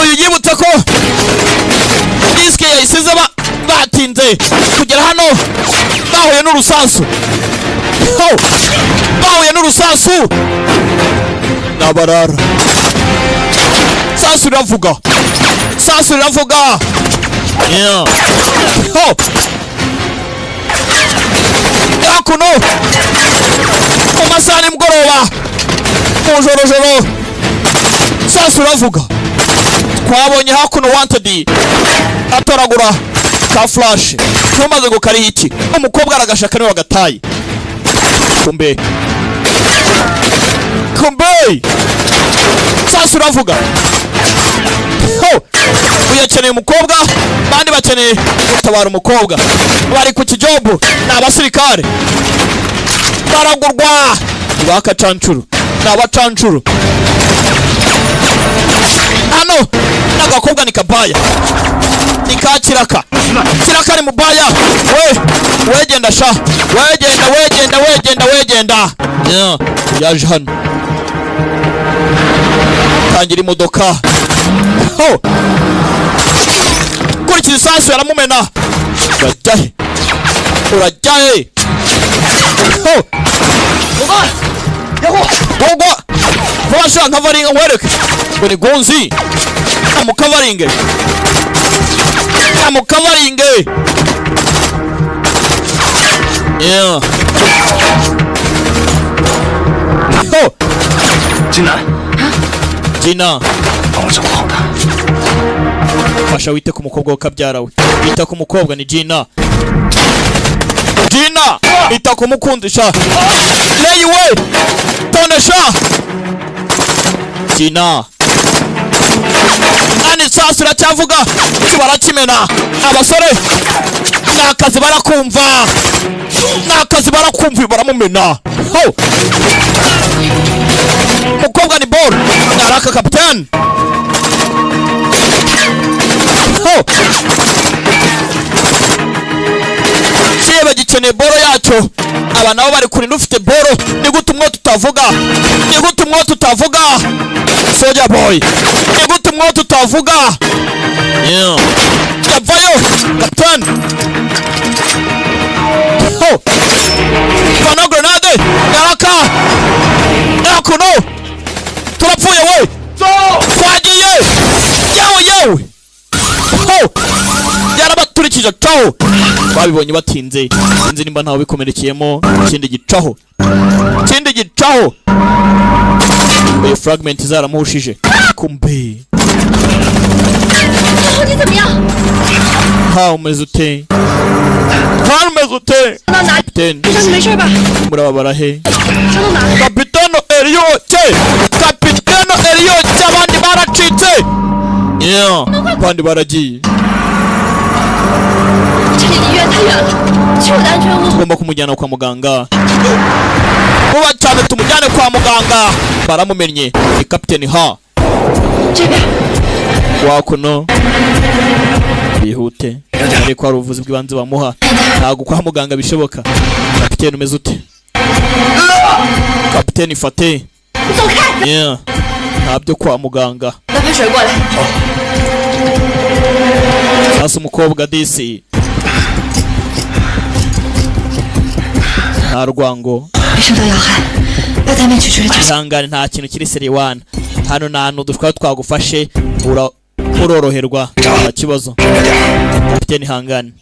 Uyu yibutse ko disk yayisize batinze kugera hano bahuye n'urusasu. Oh. Bahuye n'urusasu. Nabarara. Sasu riravuga. Oh. Yakuno. Kumasaha nimugoroba. Mujorojoro. Sasu riravuga. Twabonye hakuno wanted. Atoragura ka flash. Tumaze ngo kari iki. Umukobwa aragashaka niwe wagataye. Kumbe. Sasu riravuga. Oh. Uyakeneye umukobwa, bandi bakeneye gutabara umukobwa. Bari ku kijobo n'abasirikare. Baragurwa. Bakacancuru. N'abacancuru. Hano n'agakobwa ni kabaya. Ni ka kiraka. Kiraka ni mubaya. Wegenda sha. Wegenda. Yaje hano. Tangira imodoka. Oh. Kuri kisasu yaramumena. Urajyahe. Oh. Gogo. Vasha nkavaringa wereke. Ngo ni gonzi. Amukavaringe. Yeah. Oh. Gina. 帮我照顾好他。 Fasha wite ku mukobwa wakabyara we. Ita ku mukobwa ni Gina. Ita ku mukundisha. Lay we. Tonesha. Gina. Ani sasu racyavuga. Kibarakimena. Abasore. Nakazi barakumva baramumena. Ho. Mukobwa ni ball. Naraka captain. Oh. Siye bagikeneye boro yacyo. Aba nabo bari kuri ufite boro. Ni gute umwo tutavuga. Soldier boy. Ni gute umwo tutavuga. Yeah. Yavayo. Captain. Oh. araturikije caho babibonye batinze sinzi nimba ntawe bikomerekeyemo ikindi gicaho Be fragment zaramuhushije kumbe ha umeze ute Kapiteni murababara he Kapitano Elioche abandi baracitse abandi baragiye tugomba kumujyana kwa muganga vuba cyane tumujyane kwa muganga baramumennye ni Kapiteni ha wakuno bihute ariko hari ubuvuzi bw'ibanze bamuha ntabwo kwa muganga bishoboka Kapiteni umeze ute Kapiteni fate ntabyo kwa muganga sasa umukobwa disi nta rwango ihangane nta kintu kiri seriwana hano nta hantu dushobora twagufashe uroroherwa nta kibazo Kapiteni ihangane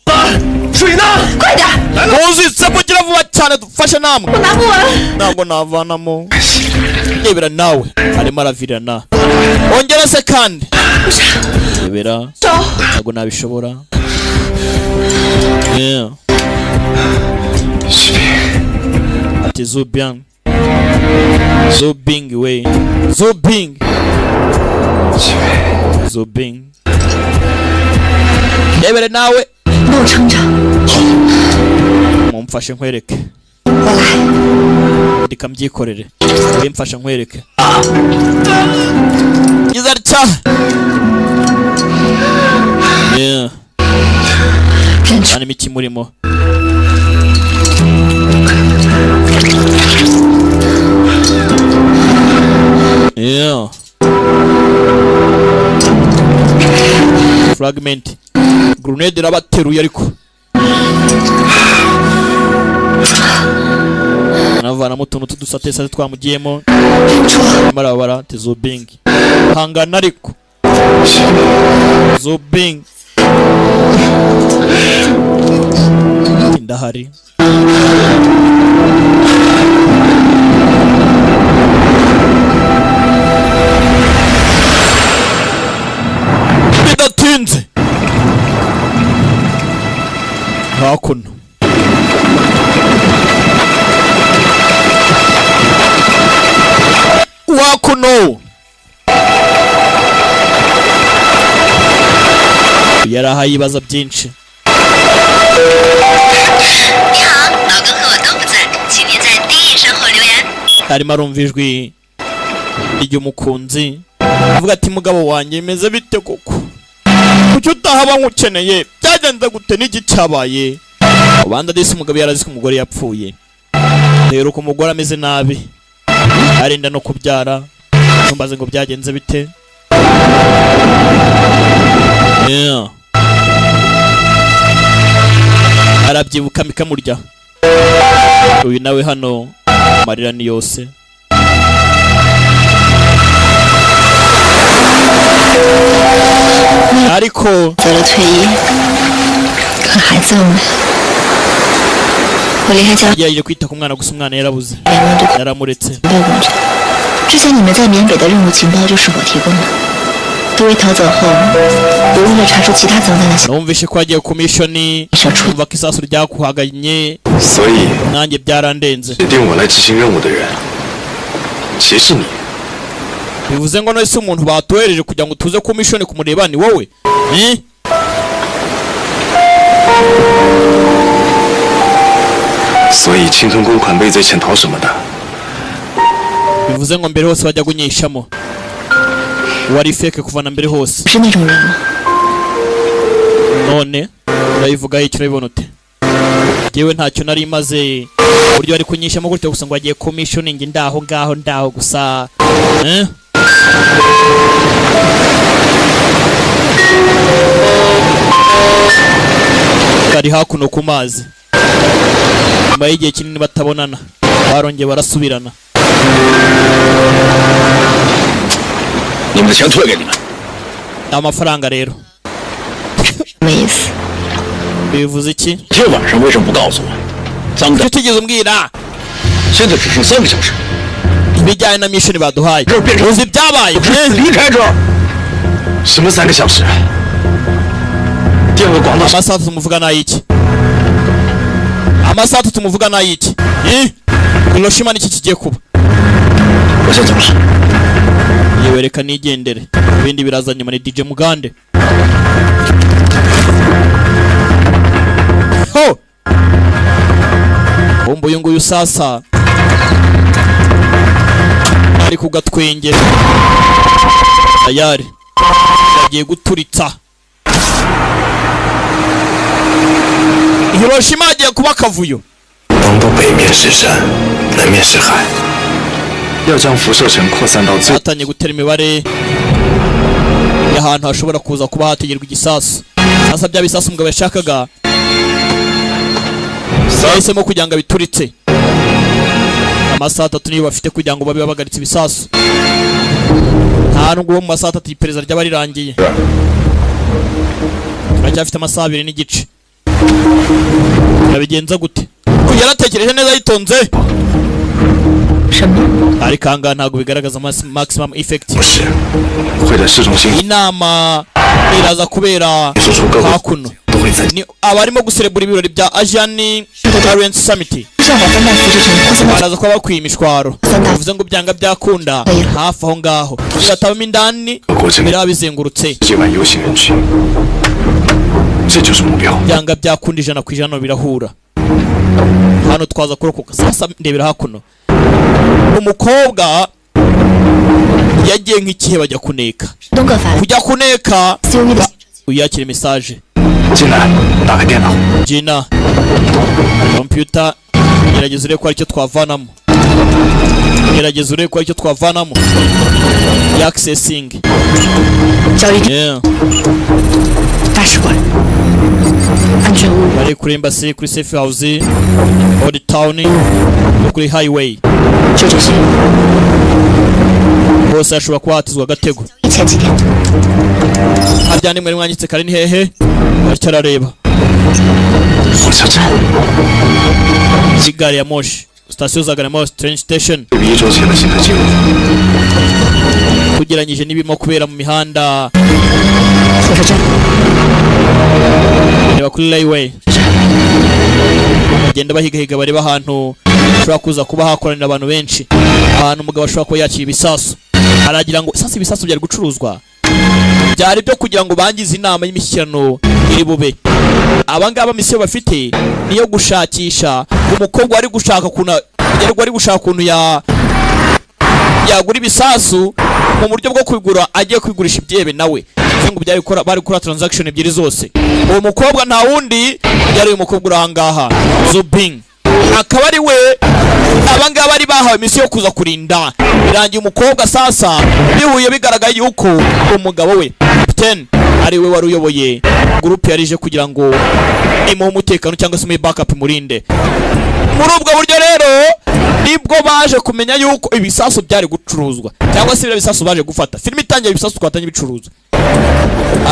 muzitse mugira vuba cyane dufashe namwe ntabwo navanamo rebera nawe arimo aravirana ongera se kandi rebera ntabwo nabishobora ati Zubing we Zubing rebere nawe mumfashe nkwereke ndikamyikorere mfasha nkwereke izarcha cyane miki murimo fragment grenade rabateruye ariko navana mutuntu tudusatesa twamugiyemo marabara Zubing hangana ariko Zubing ndahari bidatinze hakuno wakuno yarahaye ibibazo byinshi harimo arumva ijwi ry'umukunzi avuga ati mugabo wanjye imeze bite koko kuki utahaba nkukeneye byagenze gute n'iki cyabaye ubanda disi umugabo yarazi ko umugore yapfuye rero ko umugore ameze nabi arinda no kubyara numbaze ngo byagenze bite arabyibuka mikamurya uyu nawe hano amarira ni yose ariko yaje kwita ku mwana gusa umwana yarabuze yaramuretse 之前你们在缅北的任务情报就是我提供的。多维逃走后，我为了查出其他脏蛋的小， numvishe ko agiye ku mission umva ko isasu ryakuhaganye 所以 nanjye byarandenze 指定我来执行任务的人，其实是你。 bivuze ngo none se umuntu batohereje kugira ngo tuze ku mission kumureba ni wowe所以侵吞公款畏罪潜逃什么的， bivuze ngo mbere hose bajya gunyishamo wari fake kuva na mbere hose 是那种人吗？ none urayivuga icyo urabibona ute yewe ntacyo nari maze buryo ari kunyishamo gutyo gusa ngo agiye ku missioning ndaho ngaho gusa kari hakuno ku mazi nyuma y'igihe kinini batabonana barongeye barasubirana 你们的钱退给你们。 amafaranga rero 什么意思？ bivuze iki 今天晚上为什么不告诉我？咱们 icyo utigeze umbwira 现在只剩3个小时， ibijyanye na mission baduhaye uzi ibyabaye 离开这儿。 什么3个小时？第二个广岛 amasaha tumuvuga n'ayiki amasaha tumuvuga n'ayiki Hiroshima niki kigiye kuba 我先走了。 yewe reka nigendere ibindi biraza nyuma ni DJ Mugande ho bombo uyu nguyu sasa ari ku gatwenge tayari yagiye guturitsa Hiroshima agiye kuba akavuyo 东部北面是山，南面是海，要将辐射层扩散到最 batangiye gutera imibare y'ahantu hashobora kuza kuba hategerwa igisasu sasa bya bisasu umugabo yashakaga yahisemo kugira ngo abituritse amasaha 3 niyo bafite kugira ngo babe babagaritse ibisasu nta nubwo mu masaha 3 iperereza ryaba rirangiye turacyafite amasaha 2 n'igice yabigenza gute yaratekereje neza yitonze 什么？ ariko ahangaha ntabwo bigaragaza maximum effect 不是会在市中心 inama iraza kubera 说出各国 hakuno 都会在 ni abarimo guserebura ibirori bya Asian Currency Summit 上海分弹复制成扩散到 baraza kuba bakwiye imishwaro bivuze ngo byanga byakunda hafi aho ngaho bigatabamo indani 各国之内 biraba bizengurutse 世界版游行人群，这就是目标。 byanga byakunda 100% birahura hano twaza kurokoka sasa ndebera hakuno umukobwa yagiye nk'ikihe bajya kuneka 东各法 kujya kuneka COE 的 uyakire message 进来，打开电脑。 Gina computer gerageza urebe ko aricyo twavanamo gerageza urebe ko aricyo twavanamo accessing 交易 yeah 大使馆，安全屋 bari kuri embassy kuri safe house old town no kuri highway 就这些。 hose hashobora kuba hatizwa agatego 前几天 haryane mwari mwanditse kare ni hehe aricyo arareba 火车站 gari ya moshi station za gari ya moshi train station 对比1周前的行车记录， tugeranyije n'ibirimo kubera mu mihanda 火车站， reba kuri highway bagenda bahigahiga bareba ahantu hashobora kuza kuba hakoranira abantu benshi ahantu umugabo ashobora kuba yakira ibisasu aragira ngo sasa ibisasu byari gucuruzwa byari byo kugira ngo bangize inama y'imishyikirano iri bube abangaba misiyo bafite niyo gushakisha umukobwa wari gushaka kuntu yagura ibisasu mu buryo bwo kwigura agiye kwigurisha ibyebe nawe ngo bari gukora transaction ebyiri zose uwo mukobwa nta wundi yari umukobwa urangaha Zubing akaba ari we abangaba bari bahawe misiyo yo kuza kurinda birangiye umukobwa sasa bihuye bigaragaye yuko umugabo we 10 ari we wari uyoboye group yarije kugira ngo imuhe umutekano cyangwa se mu backup murinde muri ubwo buryo rero nibwo baje kumenya yuko ibisasu byari gucuruzwa cyangwa se ibisasu baje gufata filime itangiye ibisasu twatanye bicuruza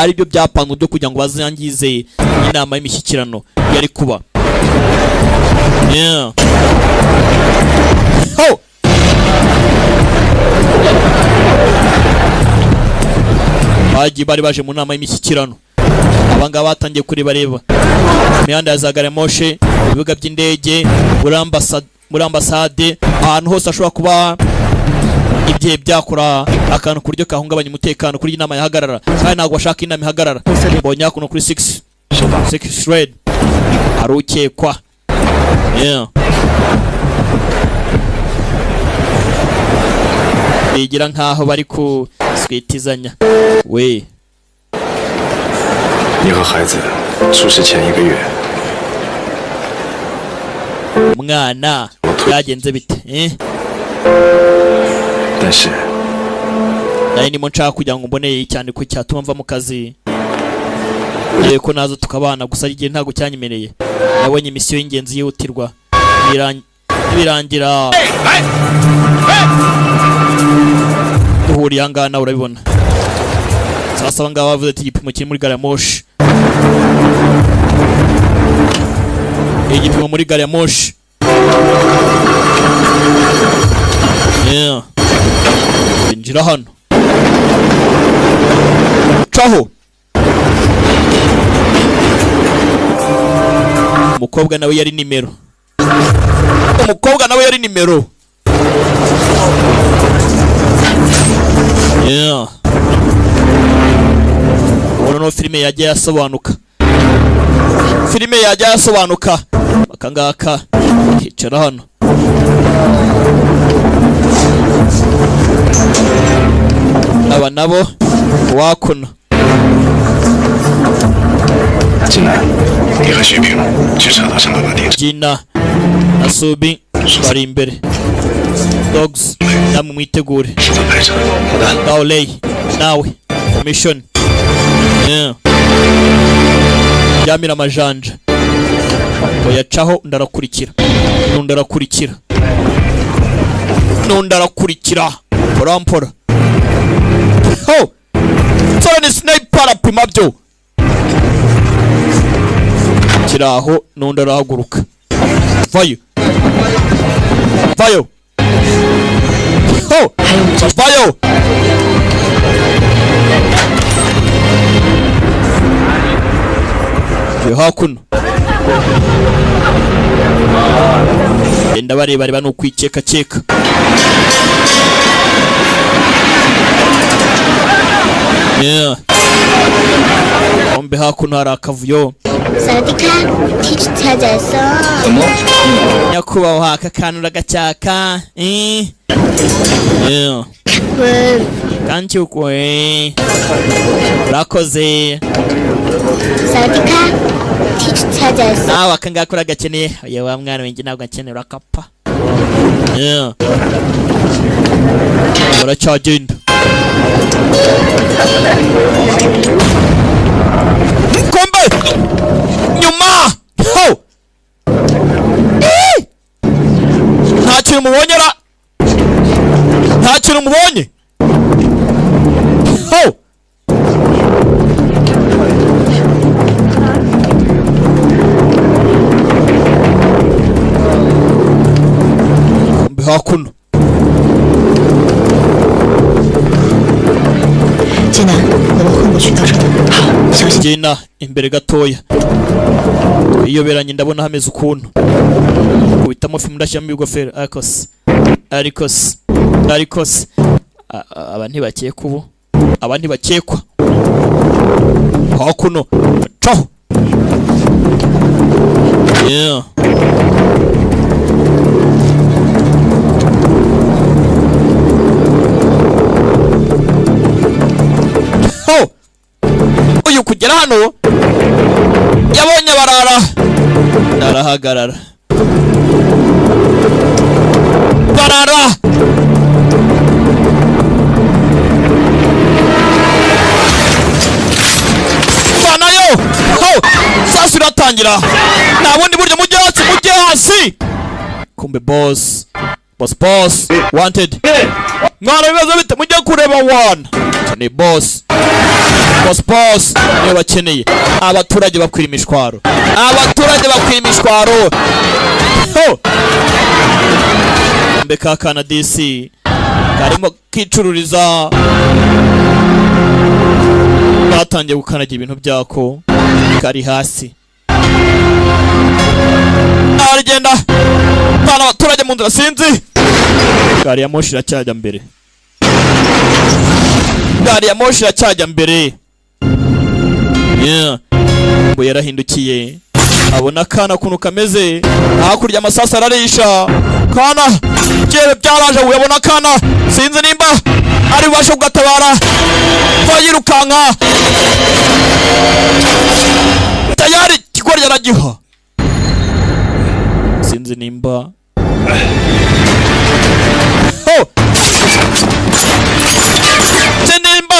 ari byo byapanzwe byo kugira ngo bazangize inama y'imishyikirano yari kuba yeah ho bari baje mu nama y'imishyikirano abangaba batangiye kureba imihanda ya za gare moshe ibibuga by'indege muri ambasade ahantu hose ashobora kuba ibye byakora akantu ku buryo kahungabanya umutekano kuri inama yahagarara kandi ntabwo bashaka inama ihagarara mbonye hakuno kuri 6 red arukekwa yeah bigira nkaho bari ku switizanya we 你和孩子出事前1个月， umwana byagenze bite 但是 nayo nimo nshaka kugira ngo mboneye cyane ko cyatuma mva mu kazi yewe ko naza tukabana gusa igihe ntago cyanyemereye nabonye misiyo y'ingenzi yihutirwa birangira duhuriye ahangaha nawe urabibona sasa abangaba bavuze ati igipimo kiri muri gari ya moshi igipimo muri gari ya moshi. Injira hano. Caho. Umukobwa nawe yari nimero. Uno filime yajya yasobanuka. Bakangaka hicara hano. Aba nabo wakuna. Jina Asubi bari imbere. Dogs namwe mwitegure. Dauley nawe mission. Yamira amajanja. Oyacaho ndarakurikira. Nundarakurikira. Porampora. Ho! Sora ni sniper apima byo. Kiraho nundarahaguruka. Vayo. Ho! Vayo. Hakuno. Enda bareba no kwikeka. Ombe hakuno hari akavuyo. Nyakubaho haka kanura gacyaka. Kanti ukwe. Rakoze. Nawe akangakura gakeneye. Oya wa mwana wengi ntabwo akenera akapa. Baracyagenda. Kombe! Nyuma! Ho! Nta kintu mubonye? Ho! Kombe hakuno. Jina imbere gatoya. Iyoberanye ndabona hameze ukuntu. Kubitamo filmu ndashyiramo ibigofero. Arikos. Abantu ntibakekwa. Hakuno. Caho. Uyu kugera hano yabonye barara. Narahagarara. Barara. Banayo. Ho! Sasa uratangira. Nabundi buryo mujye hasi. Kumbe boss. Wanted. Mwana bibazo bite mujye kureba one. Ni boss. Niyo bakeneye. Abaturage bakwira imishwaro. Ho! Mbe kakana DC karimo kicururiza. Batangiye gukanagira ibintu byako kari hasi. Arigenda bana abaturage mu nzira sinzi. Gari ya moshi iracyajya mbere. Ngo yarahindukiye abona kana kuntu kameze. Hakurya amasasa ararisha. Kana jewe byaraje uyabona kana sinzi nimba ari basho kugatabara. Vayirukanka. Tayari kigori yaragiha. Sinzi nimba. Ho! Sinimba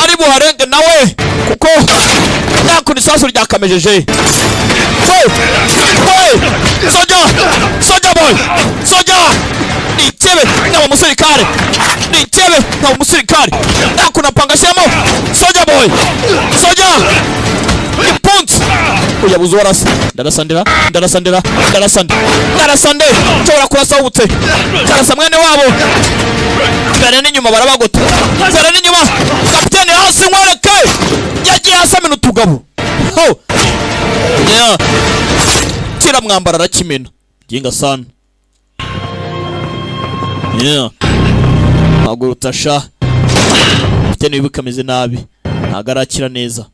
ari buharenge nawe kuko nakuni sasu ryakamejeje. Soja boy. Nichebe na musirikare. Nakuna pangashemo. Soja boy. Ipunzi. yabuze warasa ndarasandira nshobora kurasa ubutse karasa mwene wabo mbere n'inyuma barabagota mbere n'inyuma kapiteni hasi nkwereke yagiye hasi amena utugabo kira mwambara arakimena ginga sana maguru utasha kapiteni wibuka ameze nabi ntago arakira neza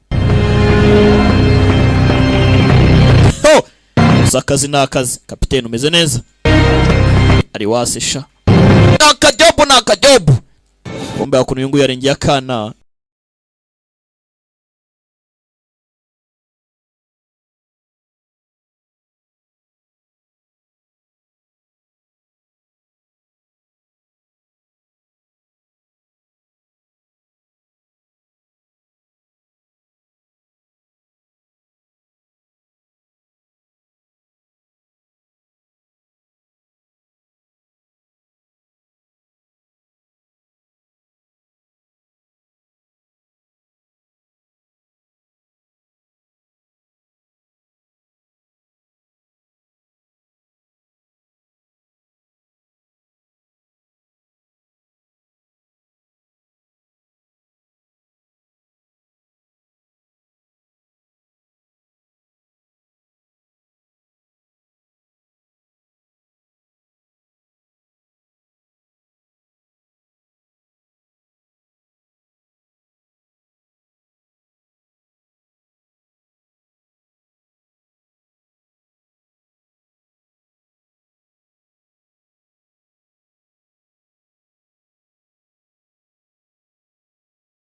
gusa akazi ni akazi kapiteni umeze neza ari wasesha nakajobu kumbe hakuno yungu yarengeye akana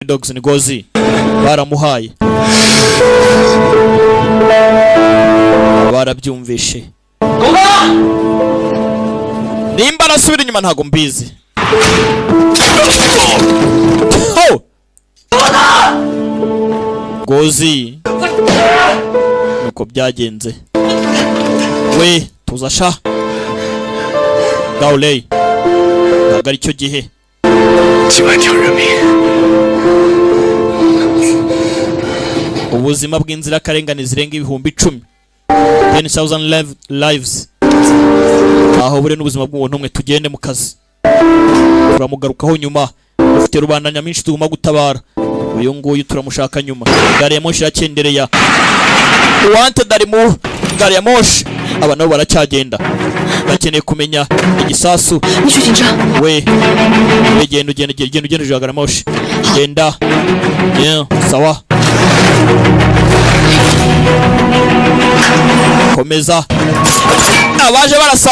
dogs ni gozi baramuhaye barabyumvishe nimba arasubira inyuma ntago mbizi gozi nuko byagenze we tuzasha Gauley ntago ari cyo gihe 几万条人命 ubuzima bw'inzira karengane zirenga ibihumbi 10 10,000 lives aho bure n'ubuzima bw'umuntu umwe tugende mu kazi turamugarukaho nyuma ufite rubanda nyamwinshi tuguma gutabara uyu nguyu turamushaka nyuma gari ya moshi yakendereya wanted ari mu gari ya moshi aba nabo baracyagenda bakeneye kumenya igisasu we genda gari ya moshi genda sawa komeza abaje barasa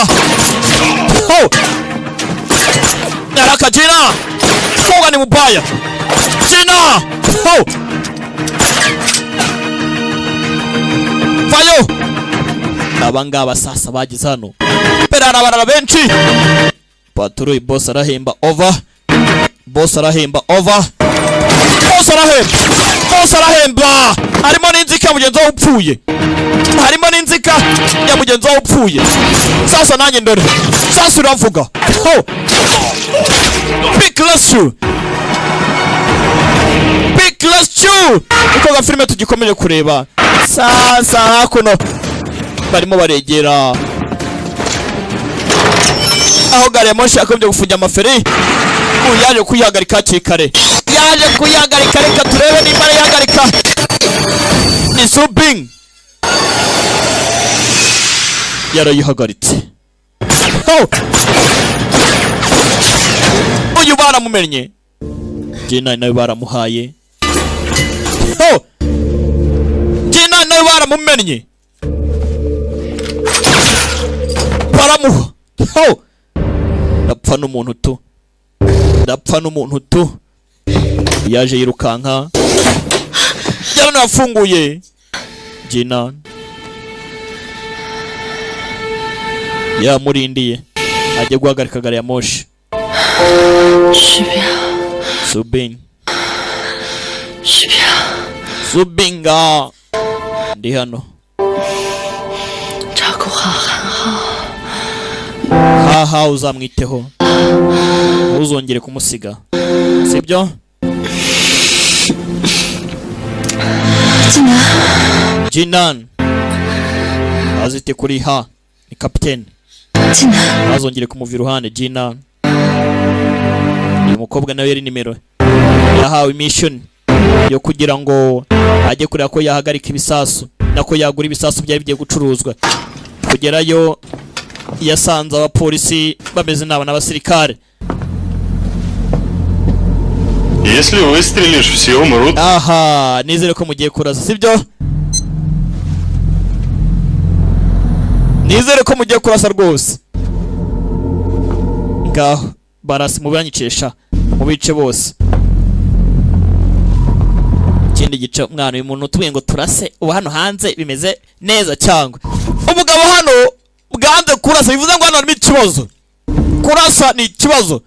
naraka jina koga ni mubaya jina vayo abangaba sasa bagize hano perara barara benshi patrouille boss arahemba over harimo n'inzika mugenzi wawe upfuye sasa nanjye ndore sasa uravuga big last you uko gafilime tugikomeje kureba sasa hakuno barimo baregera aho gari ya moshi yakomeje gufunga amaferi yaje kuyihagarika kikare reka turebe nimba yihagarika ni Subing yarayihagaritse uyu baramumenye Jina nawe baramuhaye baramuha ndapfa n'umuntu tu yaje yirukanka yaranafunguye Jina yamurindiye ajye guhagarika gari ya moshi Subinga ndi hano haha uzamwiteho uzongere kumusiga sibyo Jinan azite kuri ha ni kapiteni Gina azongere kumuva iruhande. Gina uyu mukobwa nawe yari nimero yahawe mission yo kugira ngo ajye kureba ko yahagarika ibisasu nako yagura ibisasu byari bigiye gucuruzwa. Kugerayo yasanze abapolisi bameze n'abasirikare. Если выстрелишь, все умрут. Aha, nizere ko mugiye kurasa, sibyo? Nizere ko mugiye kurasa rwose. Ngaho barasi mubanyicesha mu bice bose. Ikindi gice mwana uyu muntu tubiye ngo turase ubu hano hanze bimeze neza cyangwa umugabo hano bwanze kurasa bivuze ngo hano harimo ikibazo. Kurasa ni ikibazo.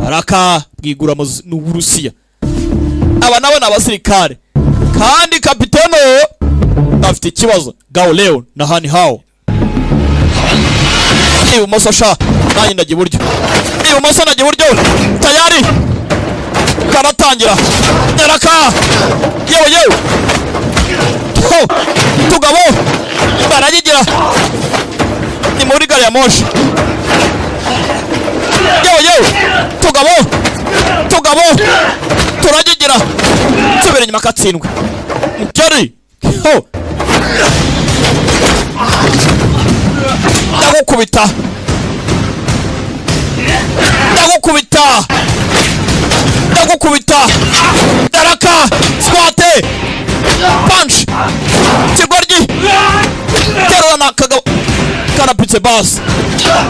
Araka bwigura mu Burusiya. Aba nabo n'abasirikare kandi kapiteno afite ikibazo. Gao Leo na Hani Hao ibumoso sha nanjye ndagiye iburyo, ibumoso ndagiye iburyo. Tayari karatangira. Neraka yewe tugabo baragigira ni muri gari ya moshi. Yewe tugabo turagigira nsubira inyuma katsindwe mukeri. Ndagukubita Daraka squate punch kigoryi terana kagabo karapitse bas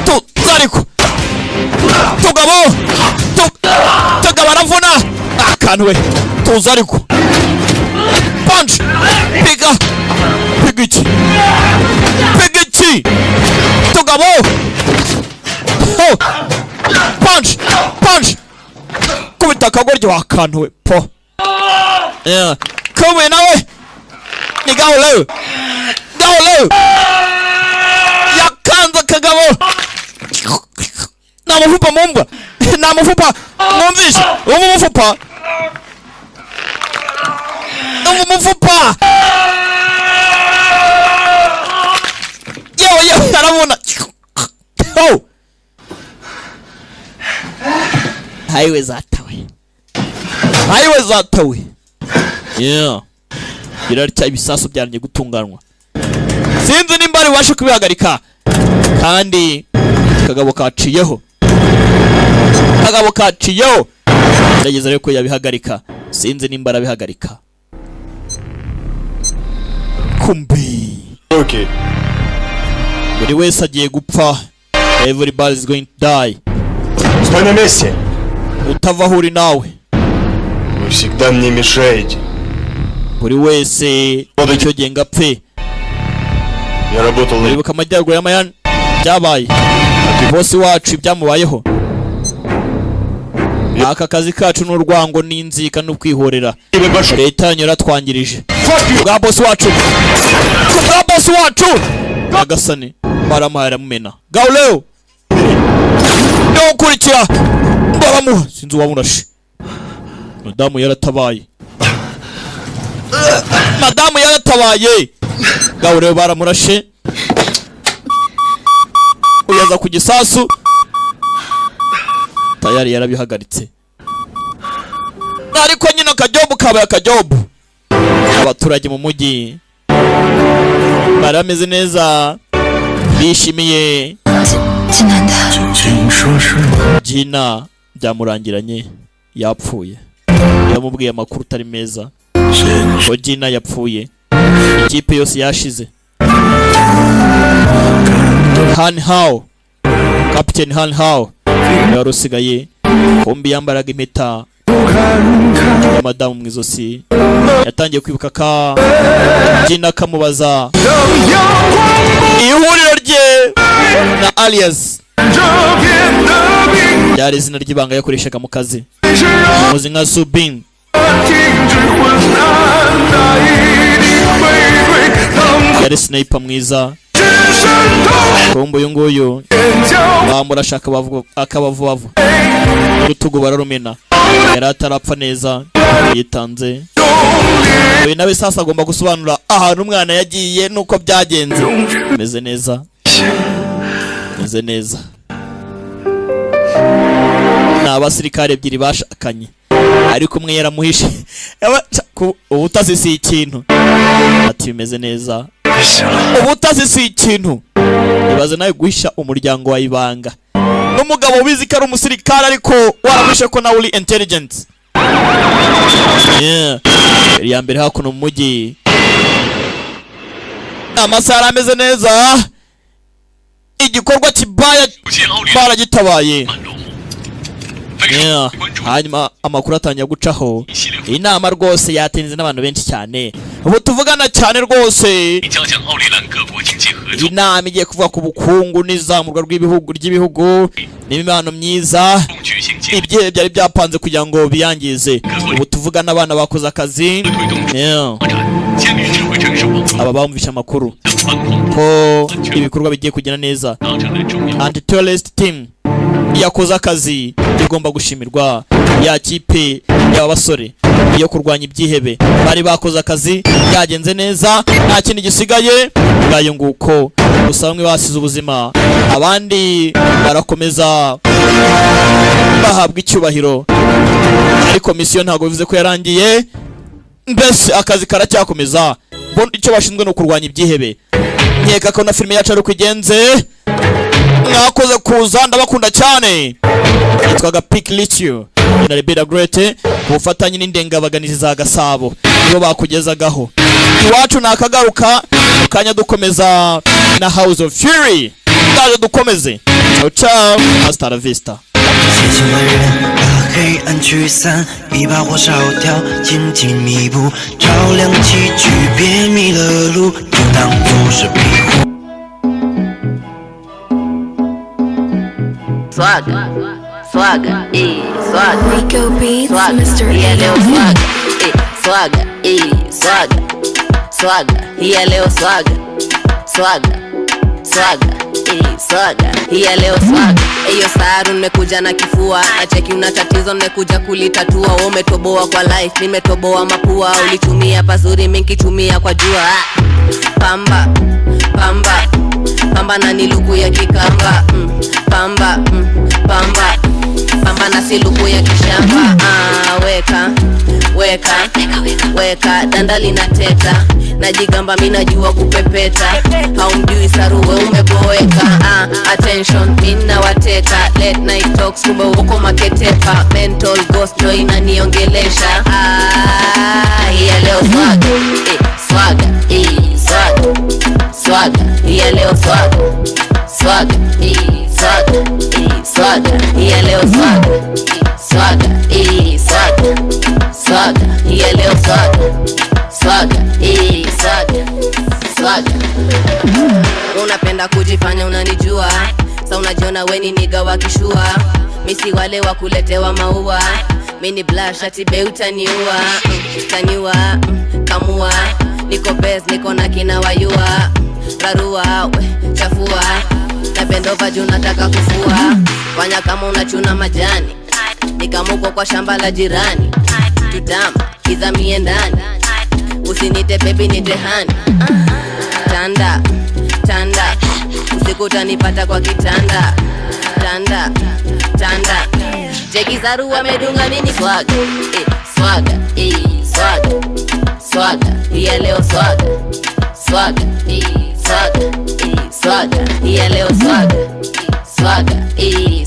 tu zariko tugabo baravuna akanwe tuzariko punch pigiki tugabo punch kubita kagoryi wakanwe po kumwe nawe ni Gao Leo yakanza kagabo namufupa mumbwa namufupa mwumvishe umufupa yewe arabona highway zatawe birarya ibisasu byanjye gutunganwa. Sinzi nimba ari washe kubihagarika kandi kagabo kaciyeho ndageza rero ko yabihagarika. Sinzi nimba arabihagarika. Kumbi buri wese agiye gupfa. Everybody is going to die. Стой на месте. Utava huri nawe. Вы всегда мне мешаете. Buri wese icyo genga pfe. Я работал на Ibuka amajyaruguru y'amayani byabaye. Bosi wacu ibyamubayeho. Aka kazi kacu n'urwango n'inzika no kwihorera. Leta yanyura twangirije. Bwa bosi wacu. Agasane baramahara mumena. Gao Leo. Ndokurikira. Baramuha sinzi wamurashe. Madamu yaratabaye. Gao Leo baramurashe. Uyaza ku gisasu. Tayari yarabihagaritse. Ariko nyina kajobu kabaye akajobu. Abaturage mu mujyi barameze neza bishimiye. Gina byamurangiranye yapfuye. Yamubwiye amakuru utari meza ko Gina yapfuye. Ikipe yose yashize. Han Hao, Captain Han Hao yarusigaye. Kombi yambaraga impeta ya madamu mu izosi. Yatangiye kwibuka ka Gina kamubaza ihuriro rye na alias ryari izina ry'ibanga yakoreshaga mu kazi. Muzi nka Subin. Yari sniper mwiza. Kombo yunguyu bamurashaka akabavubavu urutugu bararumena. Yari atarapfa neza yitanze we nawe sasa agomba gusobanura ahantu umwana yagiye nuko byagenze. Meze neza, meze neza. N'abasirikare ebyiri bashakanye ariko umwe yaramuhishe. Ubutazi si ikintu. Ati bimeze neza. Ubutazi si ikintu. Ibaze nawe guhisha umuryango wa ibanga n'umugabo ubizi ko ari umusirikare ariko waramuhishe ko nawe uri intelligent. Ya mbere hakuno mu mujyi amasaha ameze neza. Igikorwa kibaya baragitabaye. Hanyuma amakuru atangiye gucaho. Inama rwose yatinze n'abantu benshi cyane. Ubu tuvugana cyane rwose. Inama igiye kuvuga ku bukungu n'izamurwa ry'ibihugu n'imibano myiza. Ibyo byari byapanze kugira ngo biyangize. Ubu tuvugana abana bakoze akazi. Aba bamvisha amakuru ko ibikorwa bigiye kugenda neza. Anti-terrorist team yakoze akazi igomba gushimirwa. Ya kipe y'abasore yo kurwanya ibyihebe bari bakoze akazi byagenze neza, nta kintu gisigaye. Ngayo nguko gusa bamwe basize ubuzima, abandi barakomeza bahabwa icyubahiro, ariko misiyo ntabwo bivuze ko yarangiye. Mbese akazi karacyakomeza. Icyo bashinzwe no kurwanya ibyihebe. Nkeka ko na filime yacu ari kugenze. Mwakoze kuza, ndabakunda cyane. Yitwaga Pick Litio na Rebera Great ubufatanye n'indengabaganizi za Gasabo nibo bakugezagaho. Iwacu nakagaruka kanya dukomeza na House of Fury. Ndaje dukomeze. Ciao ciao, hasta la vista. 写信的人把黑暗驱散，一把火烧掉，紧紧弥补，照亮崎岖，别迷了路，就当作是庇护。Swaga, swaga, swaga. Rico Beats, Swaga, Mr. yeah, leo A.O.B. swaga, swaga, swaga, yeah, leo swaga, swaga, swaga, swaga, yeah, leo swaga. Eyo saru nimekuja na kifua, nacheki una tatizo nimekuja kulitatua. Umetoboa kwa life, nimetoboa mapua. Ulitumia pazuri, mimi nikitumia kwa jua. Pamba, pamba, pamba na niluku ya kikamba. Pamba, pamba, pamba na siluku ya kishamba. Weka, weka, weka, danda linateta. Najigamba mimi najua kupepeta. Haumjui saruwe umeboeka. Attention, mina wateka. Late night talks kumbe uko maketepa. Mental ghost no inaniongelesha. Hiya leo swaga, swaga, swaga, swaga, hiya leo swaga, swaga, swaga, swaga, hiya leo swaga, swaga, swaga, swaga, hiya leo swaga, swaga, swaga, swaga. Unapenda kujifanya unanijua, sa unajiona weni niga wakishua. Misi wale wa kuletewa maua, mini blush atibe utaniua. Taniua, kamua, niko best, niko na kina wayua. Rarua, we, chafua, na bendova juu nataka kufua. Fanya kama unachuna majani, nikamuko kwa shamba la jirani. Tutama, izamie ndani, usinite baby nite hani. Tanda, tanda, usiku utanipata kwa kitanda. Tanda, tanda, jeki zaru wamedunga nini swaga. Swaga, swaga, swaga, hiya leo swaga, swaga, swaga, swaga, hiya leo swaga, swaga,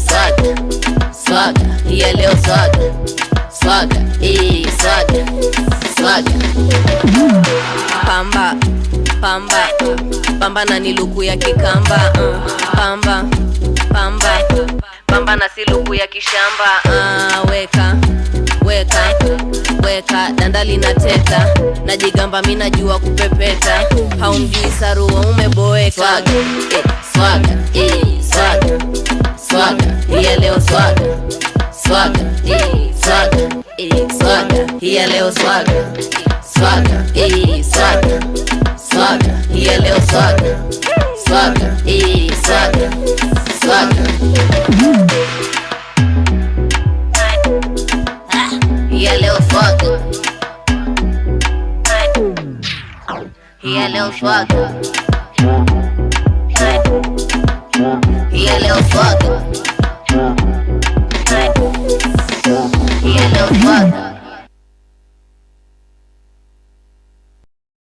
swaga, swaga, hiya leo swaga, swaga, swaga, swaga. Pamba, pamba, pamba na niluku ya kikamba. Pamba, pamba, pamba na siluku ya kishamba. Weka, weka, weka, danda linateta. Najigamba mimi najua kupepeta. Haumjui saruwa umeboeka. Swaga, swaga, swaga, swaga, hiya leo swaga, swaga, swaga, swaga, hiya leo swaga, swaga, swaga, swaga, hiya leo swaga, swaga, swaga, swaga. Hiya leo swaga, real swagger.